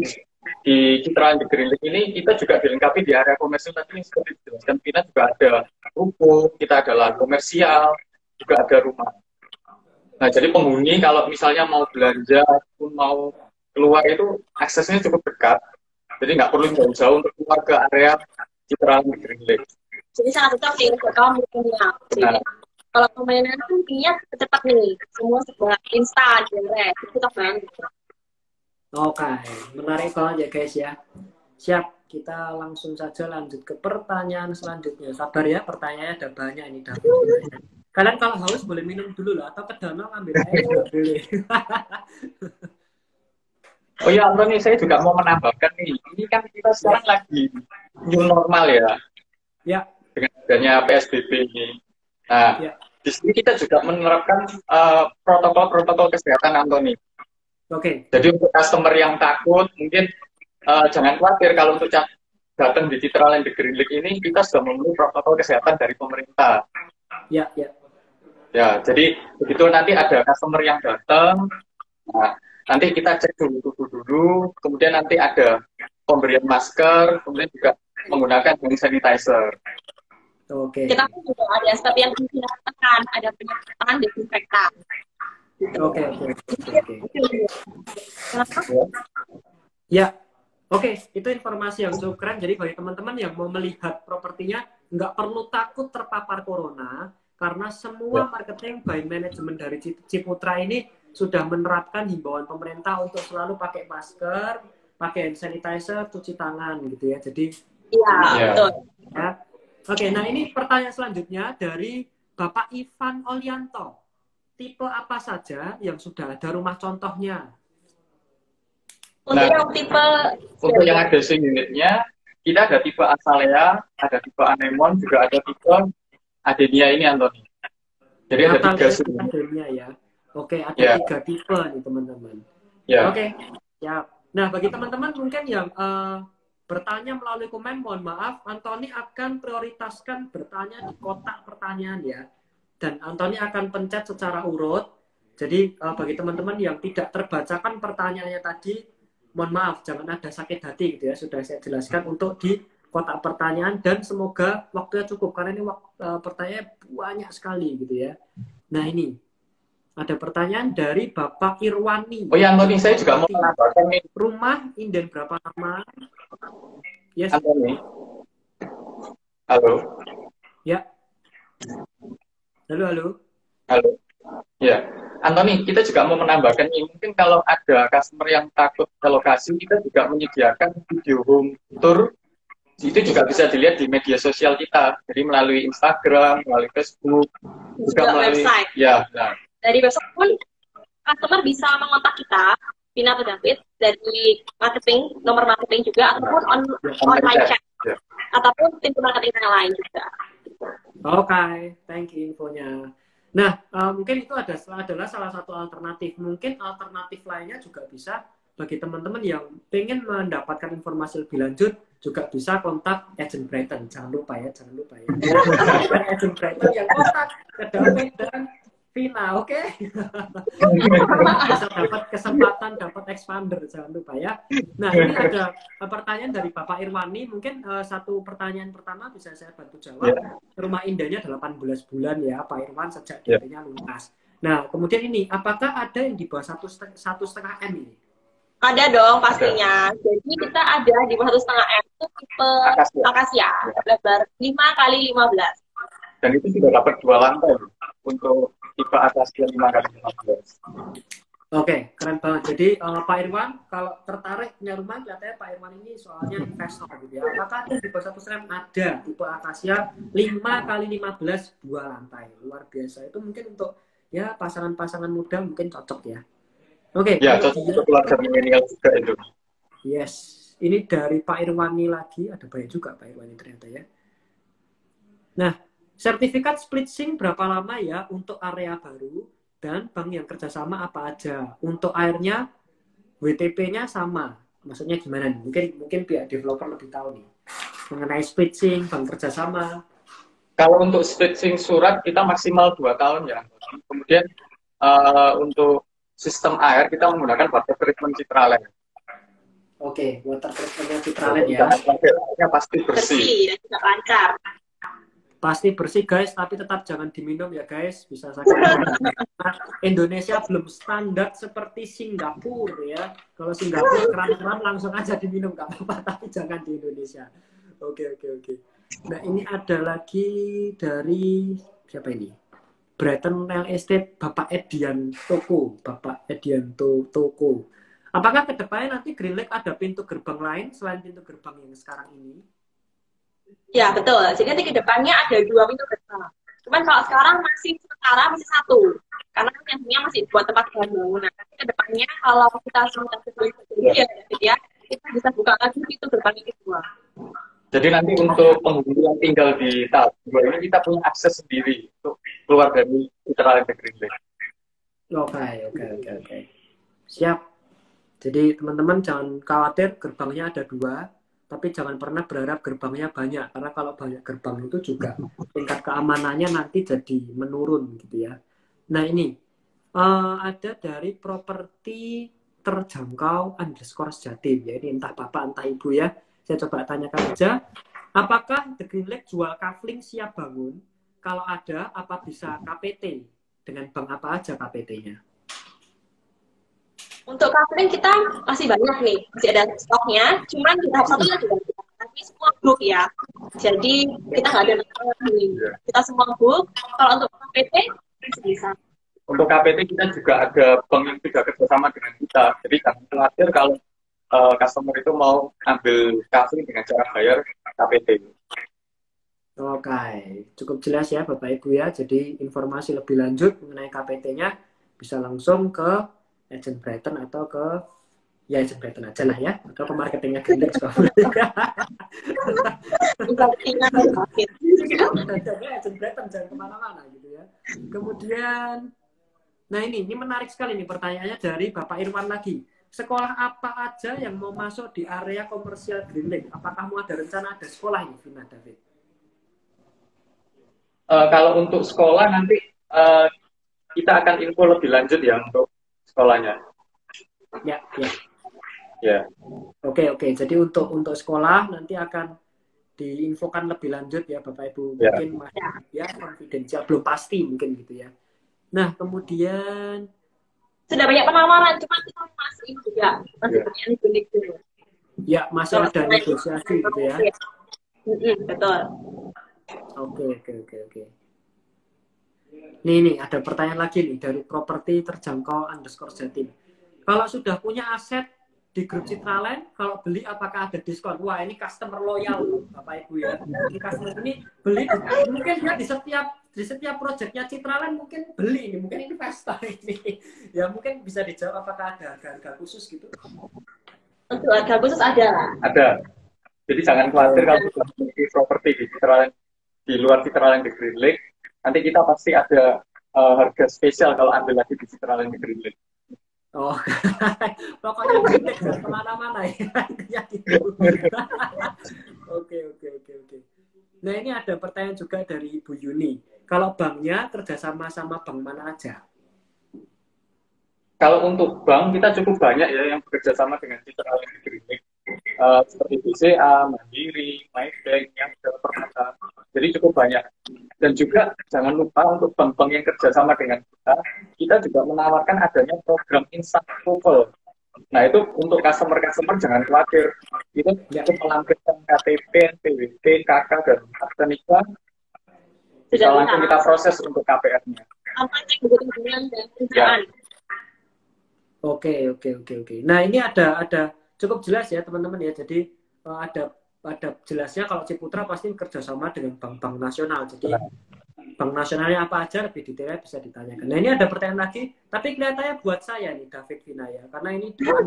di Citraland di Green Lake ini kita juga dilengkapi di area komersial tadi seperti dijelaskan Vina, juga ada ruko, kita ada lahan komersial, juga ada rumah. Nah, jadi penghuni kalau misalnya mau belanja ataupun mau keluar itu aksesnya cukup dekat. Jadi nggak perlu jauh-jauh untuk keluar ke area Citraland di Green Lake. Jadi sangat cocok nih untuk kamu punya. Jadi kalau permainan tuh intinya cepat nih, semua serba instan, beres, itu cocok banget. Oke, menarik banget ya guys ya. Siap, kita langsung saja lanjut ke pertanyaan selanjutnya. Sabar ya, pertanyaannya ada banyak ini. Kalian kalau haus boleh minum dulu lah, atau ke danau ambil air juga boleh. Oh ya, Anthony, saya juga mau menambahkan nih. Ini kan kita sekarang lagi new normal ya. Ya. Dengan adanya PSBB ini. Nah, di sini kita juga menerapkan protokol-protokol kesehatan, Anthony. Oke. Jadi untuk customer yang takut, mungkin jangan khawatir kalau untuk datang di Citraland di Green Lake ini, kita sudah memenuhi protokol kesehatan dari pemerintah. Ya. Ya, jadi begitu nanti ada customer yang datang, nah, nanti kita cek dulu tubuh dulu, kemudian nanti ada pemberian masker, kemudian juga menggunakan hand sanitizer. Oke. Kita pun juga ada step yang dilakukan, ada penyemprotan desinfektan. Oke. Ya, oke. Itu informasi yang cukup keren. Jadi bagi teman-teman yang mau melihat propertinya, nggak perlu takut terpapar corona, karena semua marketing by manajemen dari Ciputra ini sudah menerapkan himbauan pemerintah untuk selalu pakai masker, pakai hand sanitizer, cuci tangan gitu ya. Jadi betul. Ya. Oke, nah ini pertanyaan selanjutnya dari Bapak Ivan Olianto. Tipe apa saja yang sudah ada rumah contohnya? Untuk yang ada unitnya, kita ada tipe Azalea, ada tipe Anemon, juga ada tipe Adenia ini, Anthony. Jadi ada 3 unit. Adenia ya. Oke, ada 3 tipe nih teman-teman. Oke, siap. Nah, bagi teman-teman mungkin yang bertanya melalui komen, mohon maaf, Anthony akan prioritaskan bertanya di kotak pertanyaan ya. Dan Anthony akan pencet secara urut. Jadi bagi teman-teman yang tidak terbacakan pertanyaannya tadi, mohon maaf, jangan ada sakit hati gitu ya. Sudah saya jelaskan untuk di kotak pertanyaan, dan semoga waktunya cukup karena ini pertanyaan banyak sekali gitu ya. Nah ini ada pertanyaan dari Bapak Irwani. Oh ya, Anthony, saya juga mau menambahkan nih. Rumah inden berapa lama? Yes. Anthony. Halo. Ya. Halo. Halo. Ya, Anthony, kita juga mau menambahkan ini. Mungkin kalau ada customer yang takut ke lokasi, kita juga menyediakan video home tour. Itu juga bisa dilihat di media sosial kita. Jadi melalui Instagram, melalui Facebook, juga melalui website. Ya, nah. Dari website pun customer bisa mengontak kita, Vina atau David, dari marketing, nomor marketing juga, ataupun online chat, ataupun tim marketing yang lain juga. Oke, thank you infonya. Nah, mungkin itu adalah salah satu alternatif. Mungkin alternatif lainnya juga bisa bagi teman-teman yang ingin mendapatkan informasi lebih lanjut, juga bisa kontak Agent Brighton. Jangan lupa ya. Agent Brighton yang kontak ke David dan Vina, oke? Bisa dapat kesempatan, dapat expander, jangan lupa ya. Nah, ini ada pertanyaan dari Bapak Irwani. Mungkin satu pertanyaan pertama bisa saya bantu jawab. Rumah indahnya 18 bulan ya, Pak Irwan, sejak DP-nya lunas. Nah, kemudian ini, apakah ada yang di bawah 1,5 M ini? Ada dong pastinya. Jadi kita ada di bawah 1,5 M itu tipe akasia, lebar 5x15. Dan itu sudah dapat 2 lantai untuk tipe akasia 5x15. Oke, keren banget. Jadi Pak Irwan, kalau tertarik punya rumah, kelihatannya Pak Irwan ini soalnya investor gitu ya. Apakah ada di bawah 1,5 M ada tipe akasia 5x15 2 lantai? Luar biasa. Itu mungkin untuk ya pasangan-pasangan muda mungkin cocok ya. Oke. Ya, cocok untuk keluarga milenial juga itu. Yes, ini dari Pak Irwani lagi, ada banyak juga Pak Irwani ternyata ya. Nah, sertifikat split sync berapa lama ya untuk area baru dan bank yang kerjasama apa aja? Untuk airnya, WTP-nya sama. Maksudnya gimana nih? Mungkin pihak developer lebih tahu nih mengenai split sync, bank kerjasama. Kalau untuk split sync surat kita maksimal 2 tahun ya. Kemudian untuk sistem air kita menggunakan water treatment Citraland. Oke, water treatment Citraland ya. Airnya pasti bersih. Dan juga lancar. Pasti bersih guys, tapi tetap jangan diminum ya guys. Bisa sakit. Nah, Indonesia belum standar seperti Singapura ya. Kalau Singapura keran-keran langsung aja diminum, nggak apa-apa, tapi jangan di Indonesia. Oke. Nah, ini ada lagi dari siapa ini? Brighton Real Estate, Bapak Edian Toko. Apakah kedepannya nanti Green Lake ada pintu gerbang lain selain pintu gerbang yang sekarang ini? Ya, betul. Jadi nanti ke depannya ada 2 pintu gerbang. Cuman kalau sekarang masih 1. Karena yang masih buat tempat bangunan. Nanti ke depannya kalau kita sudah ya, kita bisa buka lagi pintu gerbang yang kedua. Jadi nanti untuk penghuni yang tinggal di tahap 2 ini kita punya akses sendiri untuk keluar dari Citraland Green Lake. Oke. Siap. Jadi teman-teman jangan khawatir, gerbangnya ada 2, tapi jangan pernah berharap gerbangnya banyak, karena kalau banyak gerbang itu juga tingkat keamanannya nanti jadi menurun gitu ya. Nah ini ada dari properti terjangkau _Jatim ya, ini entah bapak entah ibu ya. Saya coba tanyakan aja, apakah The Green Lake jual kafling siap bangun? Kalau ada, apa bisa KPT? Dengan bank apa aja KPT-nya? Untuk kafling kita masih banyak nih, masih ada stoknya. Cuman di tahap 1 juga tapi semua book ya. Jadi kita nggak ada masalah nih. Kita semua book. Kalau untuk KPT bisa. Untuk KPT kita juga ada bank yang sudah kerjasama dengan kita. Jadi jangan khawatir kalau customer itu mau ambil kafling dengan cara bayar KPT. Oke, cukup jelas ya Bapak Ibu ya. Jadi informasi lebih lanjut mengenai KPT-nya bisa langsung ke Agent Brighton atau ke Agent Brighton aja lah ya, atau ke marketingnya Green Lake juga. Agent Brighton jangan kemana-mana gitu ya. Kemudian, nah ini menarik sekali nih pertanyaannya dari Bapak Irwan lagi. Sekolah apa aja yang mau masuk di area komersial Green Lake? Apakah mau ada rencana ada sekolah ini, Vina, David? Kalau untuk sekolah nanti kita akan info lebih lanjut ya untuk sekolahnya. Ya. Oke. Jadi untuk sekolah nanti akan diinfokan lebih lanjut ya Bapak Ibu. Mungkin masih ya konfidensial, belum pasti mungkin gitu ya. Nah kemudian sudah banyak penawaran, cuma kita masih juga masih banyak negosiasi. Ya masih ada negosiasi gitu ya. Betul. Oke. Nih, ada pertanyaan lagi nih dari properti terjangkau underscore Jatim. Kalau sudah punya aset di grup Citraland, kalau beli apakah ada diskon? Wah, ini customer loyal loh, Bapak Ibu ya. Ini customer ini beli, mungkin dia di setiap proyeknya Citraland mungkin beli ini, mungkin investor ini. Ya mungkin bisa dijawab apakah ada harga khusus gitu? Untuk harga khusus ada. Ada. Jadi jangan khawatir kalau memiliki properti di Citraland, di luar Citraland di Green Lake, nanti kita pasti ada harga spesial kalau ambil lagi di Citraland di Green Lake. Oh, pokoknya kritik jangan kemana-mana ya. Gitu. Oke. Nah ini ada pertanyaan juga dari Ibu Yuni. Kalau banknya kerjasama sama bank mana aja? Kalau untuk bank kita cukup banyak ya yang bekerja sama dengan Citraland di Green Lake. Seperti BCA, Mandiri, Maybank, yang sudah Permata. Jadi cukup banyak. Dan juga jangan lupa untuk bank-bank yang kerjasama dengan kita juga menawarkan adanya program instant approval. Nah itu untuk customer jangan khawatir. Itu untuk melampirkan KTP, NPWP, KK, dan akta nikah. Bisa langsung kita proses untuk KPR-nya. Apa cek buku tabungan dan perusahaan. Oke. Nah ini ada cukup jelas ya teman-teman ya. Jadi ada jelasnya kalau Ciputra pasti kerjasama dengan bank-bank nasional. Jadi bank nasionalnya apa aja lebih detailnya bisa ditanyakan. Nah ini ada pertanyaan lagi, tapi kelihatannya buat saya nih David Vinaya, karena ini dua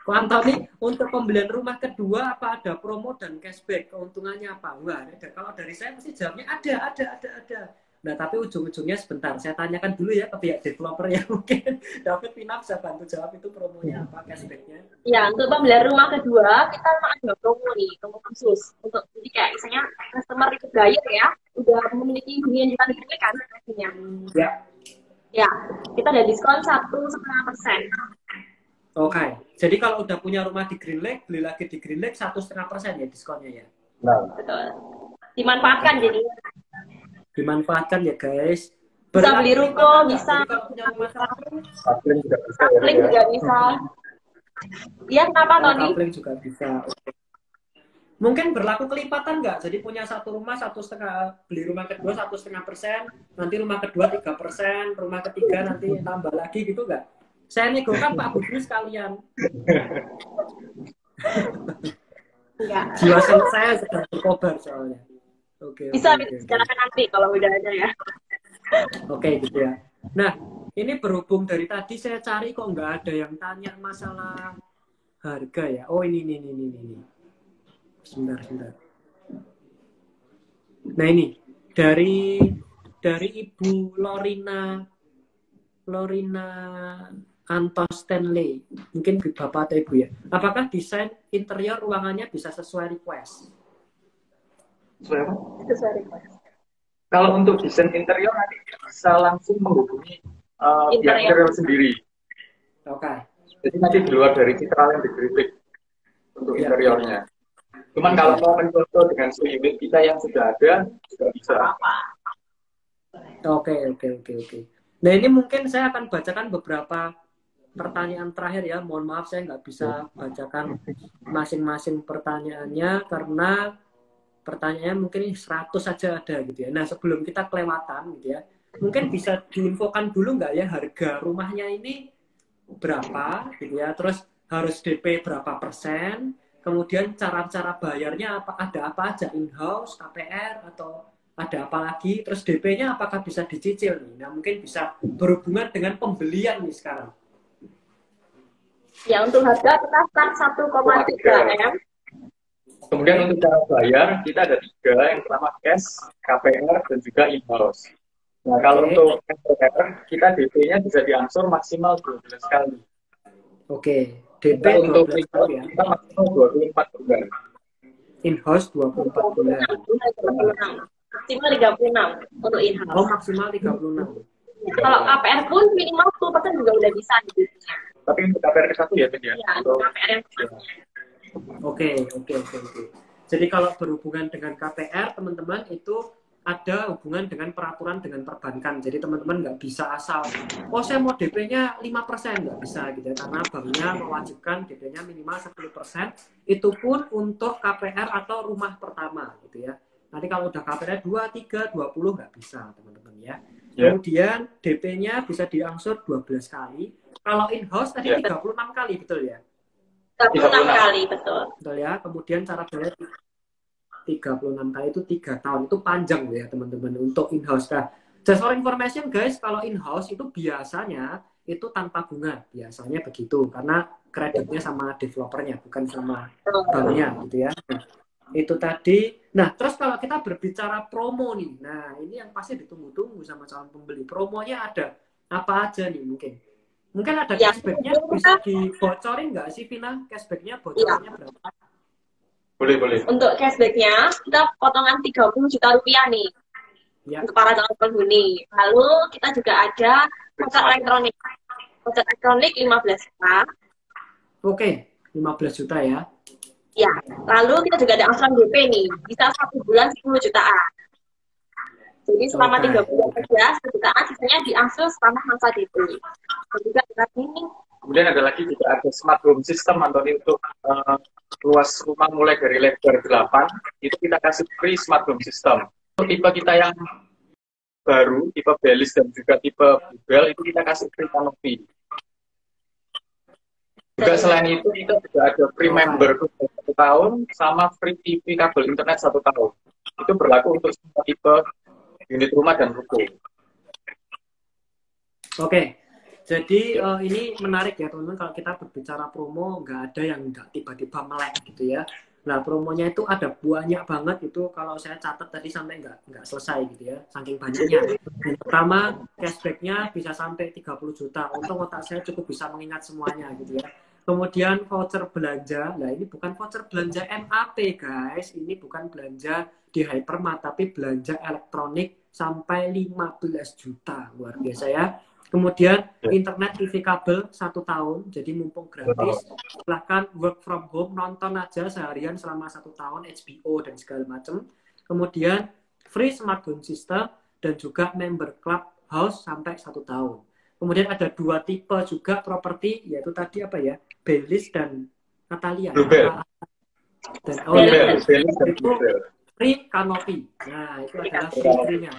Ko Antoni, untuk pembelian rumah kedua apa ada promo dan cashback? Keuntungannya apa? Wah, kalau dari saya mesti jawabnya ada. Nah, tapi ujung-ujungnya sebentar, saya tanyakan dulu ya ke pihak developer ya mungkin. David Vina bisa bantu jawab itu promonya apa, cashbacknya? Ya, untuk pembelian rumah kedua, kita memang ada promo khusus. Untuk, jadi kayak misalnya customer itu buyer ya, udah memiliki hunian jutaan lebih kan pastinya. Ya, kita ada diskon 1,5%. Oke, jadi kalau udah punya rumah di Green Lake, beli lagi di Green Lake 1,5% ya diskonnya ya? Betul. Dimanfaatkan jadi. Dimanfaatkan ya guys. Bisa beli ruko, bisa. Kapling juga bisa. Kapling juga bisa. Iya, kenapa Tony? Kapling juga bisa. Mungkin berlaku kelipatan nggak? Jadi punya satu rumah 1,5%, beli rumah kedua 1,5%, nanti rumah kedua 3%, rumah ketiga nanti tambah lagi gitu nggak? Saya negokan Pak Budi sekalian. Enggak. Jiwa saya sedang berkobar soalnya. Oke. Bisa bicarakan nanti kalau udah ada ya. Oke, gitu ya. Nah, ini berhubung dari tadi saya cari kok nggak ada yang tanya masalah harga ya. Oh ini. Sebentar. Nah ini dari Ibu Lorina Antos Stanley. Mungkin Bapak atau Ibu ya. Apakah desain interior ruangannya bisa sesuai request? Sesuai request. Kalau untuk desain interior nanti bisa langsung menghubungi pihak interior sendiri. Oke. Jadi nanti di luar dari Citraland di Green Lake untuk interiornya. Cuman kalau mau mencontoh dengan unit kita yang sudah ada juga bisa. Oke. Nah ini mungkin saya akan bacakan beberapa pertanyaan terakhir ya. Mohon maaf saya nggak bisa bacakan masing-masing pertanyaannya karena pertanyaannya mungkin 100 saja ada gitu ya. Nah sebelum kita kelewatan gitu ya, mungkin bisa diinfokan dulu nggak ya harga rumahnya ini berapa gitu ya, terus harus DP berapa persen, kemudian cara-cara bayarnya ada apa aja, in-house, KPR, atau ada apa lagi, terus DP-nya apakah bisa dicicil nih. Nah mungkin bisa berhubungan dengan pembelian nih sekarang. Ya untuk harga kita start 1,3 M. Kemudian untuk cara bayar, kita ada 3, yang pertama cash, KPR, dan juga in-house. Nah, kalau untuk KPR, kita DP-nya bisa diangsur maksimal 12 kali. Oke, DP untuk 12 kali ya? Kita maksimal 24 bulan. In-house 24 bulan. Maksimal 36 untuk in-house. Oh, maksimal 36. Kalau KPR pun minimal 10% juga udah bisa gitu. Tapi untuk KPR ke-1 ya, Ben ya? Iya, untuk KPR yang ke-1. Oke. Jadi kalau berhubungan dengan KPR, teman-teman itu ada hubungan dengan peraturan dengan perbankan. Jadi teman-teman nggak bisa asal, oh saya mau DP-nya 5%, nggak bisa gitu ya. Karena banknya mewajibkan DP-nya minimal 10%, itu pun untuk KPR atau rumah pertama gitu ya. Nanti kalau udah KPR 2, 3, 20 nggak bisa teman-teman ya. Ya. Kemudian DP-nya bisa diangsur 12 kali. Kalau in-house tadi Ya. 36 kali, betul ya? 36 kali, betul. Betul ya. Kemudian cara bayar 36 kali itu 3 tahun. Itu panjang loh ya teman-teman untuk in-house. Nah, just for information guys, kalau in-house itu biasanya itu tanpa bunga. Biasanya begitu. Karena kreditnya sama developernya, bukan sama banknya gitu ya. Nah, itu tadi. Nah, terus kalau kita berbicara promo nih. Nah, ini yang pasti ditunggu-tunggu sama calon pembeli. Promonya ada apa aja nih mungkin? Mungkin ada Ya, cashbacknya, bisa dibocorin nggak sih Vina? Cashbacknya bocorannya berapa? Boleh. Untuk cashbacknya, kita potongan 30 juta rupiah nih. Ya. Untuk para calon penghuni. Lalu kita juga ada voucher elektronik. Voucher elektronik 15 juta. Oke, 15 juta ya. Ya, lalu kita juga ada angsuran DP nih. Bisa 1 bulan 10 jutaan. Jadi selama 3 bulan saja, 1 jutaan, sisanya diangsur selama masa DP. Dan juga ada ini. Kemudian ada lagi juga ada smart home system, Antoni, untuk luas rumah mulai dari lebar 8, itu kita kasih free smart home system. Untuk tipe kita yang baru, tipe Belis dan juga tipe Bubel, itu kita kasih free canopy. Juga selain itu kita juga ada free member 1 tahun sama free TV kabel internet 1 tahun. Itu berlaku untuk semua tipe unit rumah dan ruko. Oke, jadi ini menarik ya teman-teman, kalau kita berbicara promo nggak ada yang nggak tiba-tiba melek gitu ya. Nah promonya itu ada banyak banget, itu kalau saya catat tadi sampai nggak selesai gitu ya, saking banyaknya. Yang pertama cashbacknya bisa sampai 30 juta, untung otak saya cukup bisa mengingat semuanya gitu ya. Kemudian voucher belanja, nah ini bukan voucher belanja MAP guys, ini bukan belanja di hypermart, tapi belanja elektronik sampai 15 juta, luar biasa ya. Kemudian internet TV kabel 1 tahun, jadi mumpung gratis, silahkan work from home, nonton aja seharian selama 1 tahun, HBO dan segala macam. Kemudian free smart home system dan juga member club house sampai 1 tahun. Kemudian ada 2 tipe juga properti, yaitu tadi apa ya, Belis dan Natalia. Dan itu free canopy. Nah itu adalah free-nya.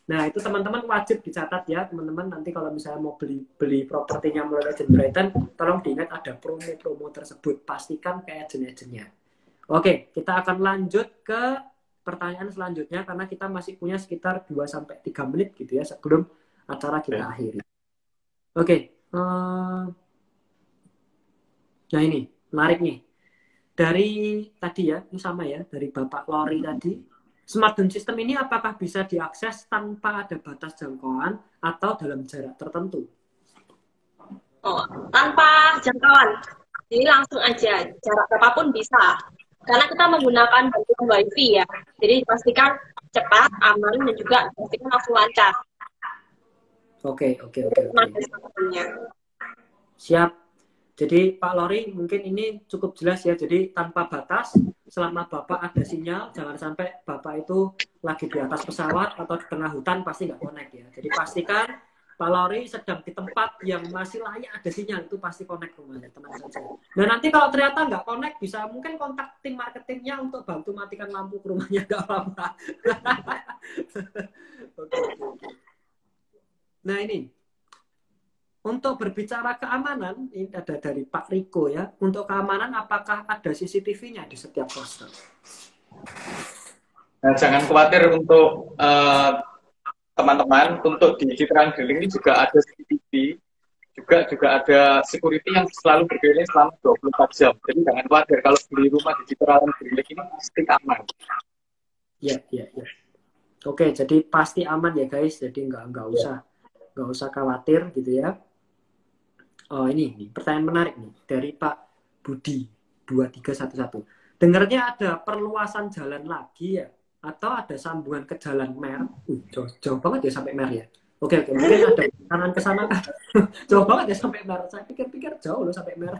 Nah itu teman-teman wajib dicatat ya teman-teman, nanti kalau misalnya mau beli propertinya mulai Legend Brighton, tolong diingat ada promo-promo tersebut, pastikan kayak agent-agentnya. Oke, kita akan lanjut ke pertanyaan selanjutnya karena kita masih punya sekitar 2-3 menit gitu ya sebelum acara kita akhiri. Oke, nah ini menarik nih, dari tadi ya, ini sama ya, dari Bapak Lori tadi. Smart home system ini apakah bisa diakses tanpa ada batas jangkauan atau dalam jarak tertentu? Oh, tanpa jangkauan. Jadi langsung aja, jarak berapapun bisa. Karena kita menggunakan bantuan WiFi ya. Jadi pastikan cepat, aman, dan juga pastikan langsung lancar. Oke. Siap. Jadi Pak Lori mungkin ini cukup jelas ya. Jadi tanpa batas, selama Bapak ada sinyal, jangan sampai Bapak itu lagi di atas pesawat atau di tengah hutan pasti nggak connect ya. Jadi pastikan Pak Lori sedang di tempat yang masih layak ada sinyal, itu pasti connect rumahnya, tenang saja. Nah nanti kalau ternyata nggak connect, bisa mungkin kontak tim marketingnya untuk bantu matikan lampu ke rumahnya, nggak apa-apa. Oke. Nah ini. Untuk berbicara keamanan, ini ada dari Pak Riko ya. Untuk keamanan, apakah ada CCTV-nya di setiap hostel? Nah, jangan khawatir untuk teman-teman, untuk di Citraan Drilling ini juga ada CCTV, juga ada security yang selalu berkeliling selama 24 jam. Jadi jangan khawatir kalau beli rumah di Citraan Drilling ini pasti aman. Iya. Oke, jadi pasti aman ya guys. Jadi nggak usah khawatir gitu ya. Oh ini pertanyaan menarik nih dari Pak Budi 2311. Dengarnya ada perluasan jalan lagi ya, atau ada sambungan ke Jalan Mer? Jauh banget ya sampai Mer ya. Oke, mungkin ada kanan ke sana. Jauh banget ya sampai Mer. Saya pikir jauh loh sampai Mer.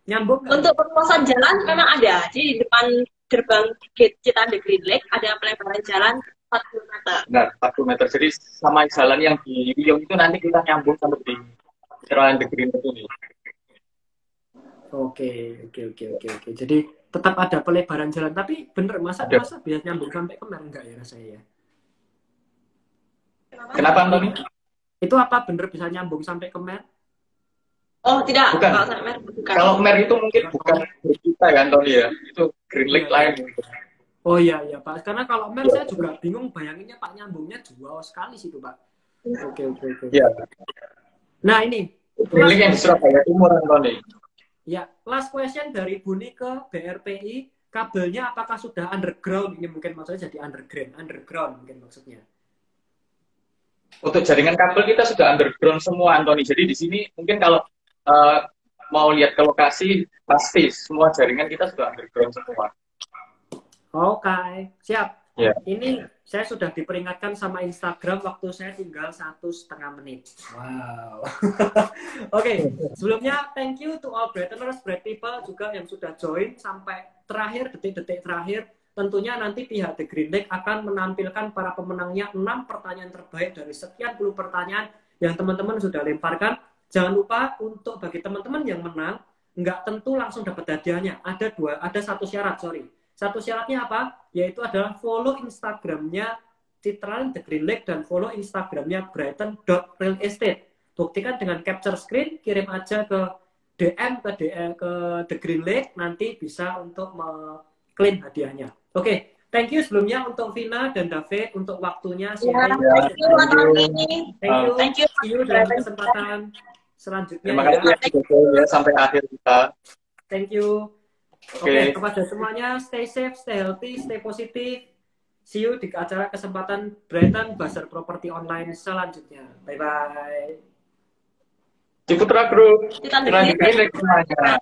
Nyambung. Untuk perluasan jalan memang ada. Jadi di depan gerbang gate Citande Green Lake ada pelebaran jalan 40 meter. Nah, 40 meter. Jadi sama jalan yang di Riung itu nanti kita nyambung sampai di Citraan Green Lake ini. Oke. Jadi tetap ada pelebaran jalan. Tapi bener, masa bisa nyambung sampai ke Mer? Enggak ya rasanya ya? Kenapa Antoni? Itu apa bener bisa nyambung sampai ke Mer? Oh, tidak. Bukan. Kalau sampai merek bukan. Kalau mer itu mungkin bukan grup kita ya Antoni ya. Itu Green Lake Iya. lain. Oh iya Pak, karena kalau Mer Iya. saya juga bingung bayanginnya Pak nyambungnya jauh sekali sih itu Pak. Oke. Iya. Nah ini Green Lake yang di Surabaya Timur Antoni. ya, last question dari Buni ke BRPI, kabelnya apakah sudah underground? Ini mungkin maksudnya jadi underground mungkin maksudnya. Untuk jaringan kabel kita sudah underground semua Antoni. Jadi di sini mungkin kalau mau lihat ke lokasi pasti semua jaringan kita sudah underground semua. Oke, siap. Ya. Ini saya sudah diperingatkan sama Instagram waktu saya tinggal 1,5 menit. Wow. Oke, sebelumnya thank you to all Brightoners, Bright People juga yang sudah join sampai terakhir, detik-detik terakhir. Tentunya nanti pihak The Green Lake akan menampilkan para pemenangnya 6 pertanyaan terbaik dari sekian puluh pertanyaan yang teman-teman sudah lemparkan. Jangan lupa untuk bagi teman-teman yang menang, nggak tentu langsung dapat hadiahnya. Ada satu syarat, sorry. Satu syaratnya apa? Yaitu adalah follow Instagramnya Citraland The Green Lake dan follow Instagramnya Brighton.realestate. Buktikan dengan capture screen, kirim aja ke DM ke The Green Lake, nanti bisa untuk klaim hadiahnya. Oke, thank you sebelumnya untuk Vina dan David untuk waktunya. Ya, Sharing. thank you. See you dalam kesempatan selanjutnya. Terima kasih ya sampai akhir kita. Thank you. Oke. Kepada semuanya, stay safe, stay healthy, stay positif. See you di acara kesempatan Brighton Bazar Properti Online selanjutnya. Bye-bye. Ciputra Group. Kita Green Lake semuanya.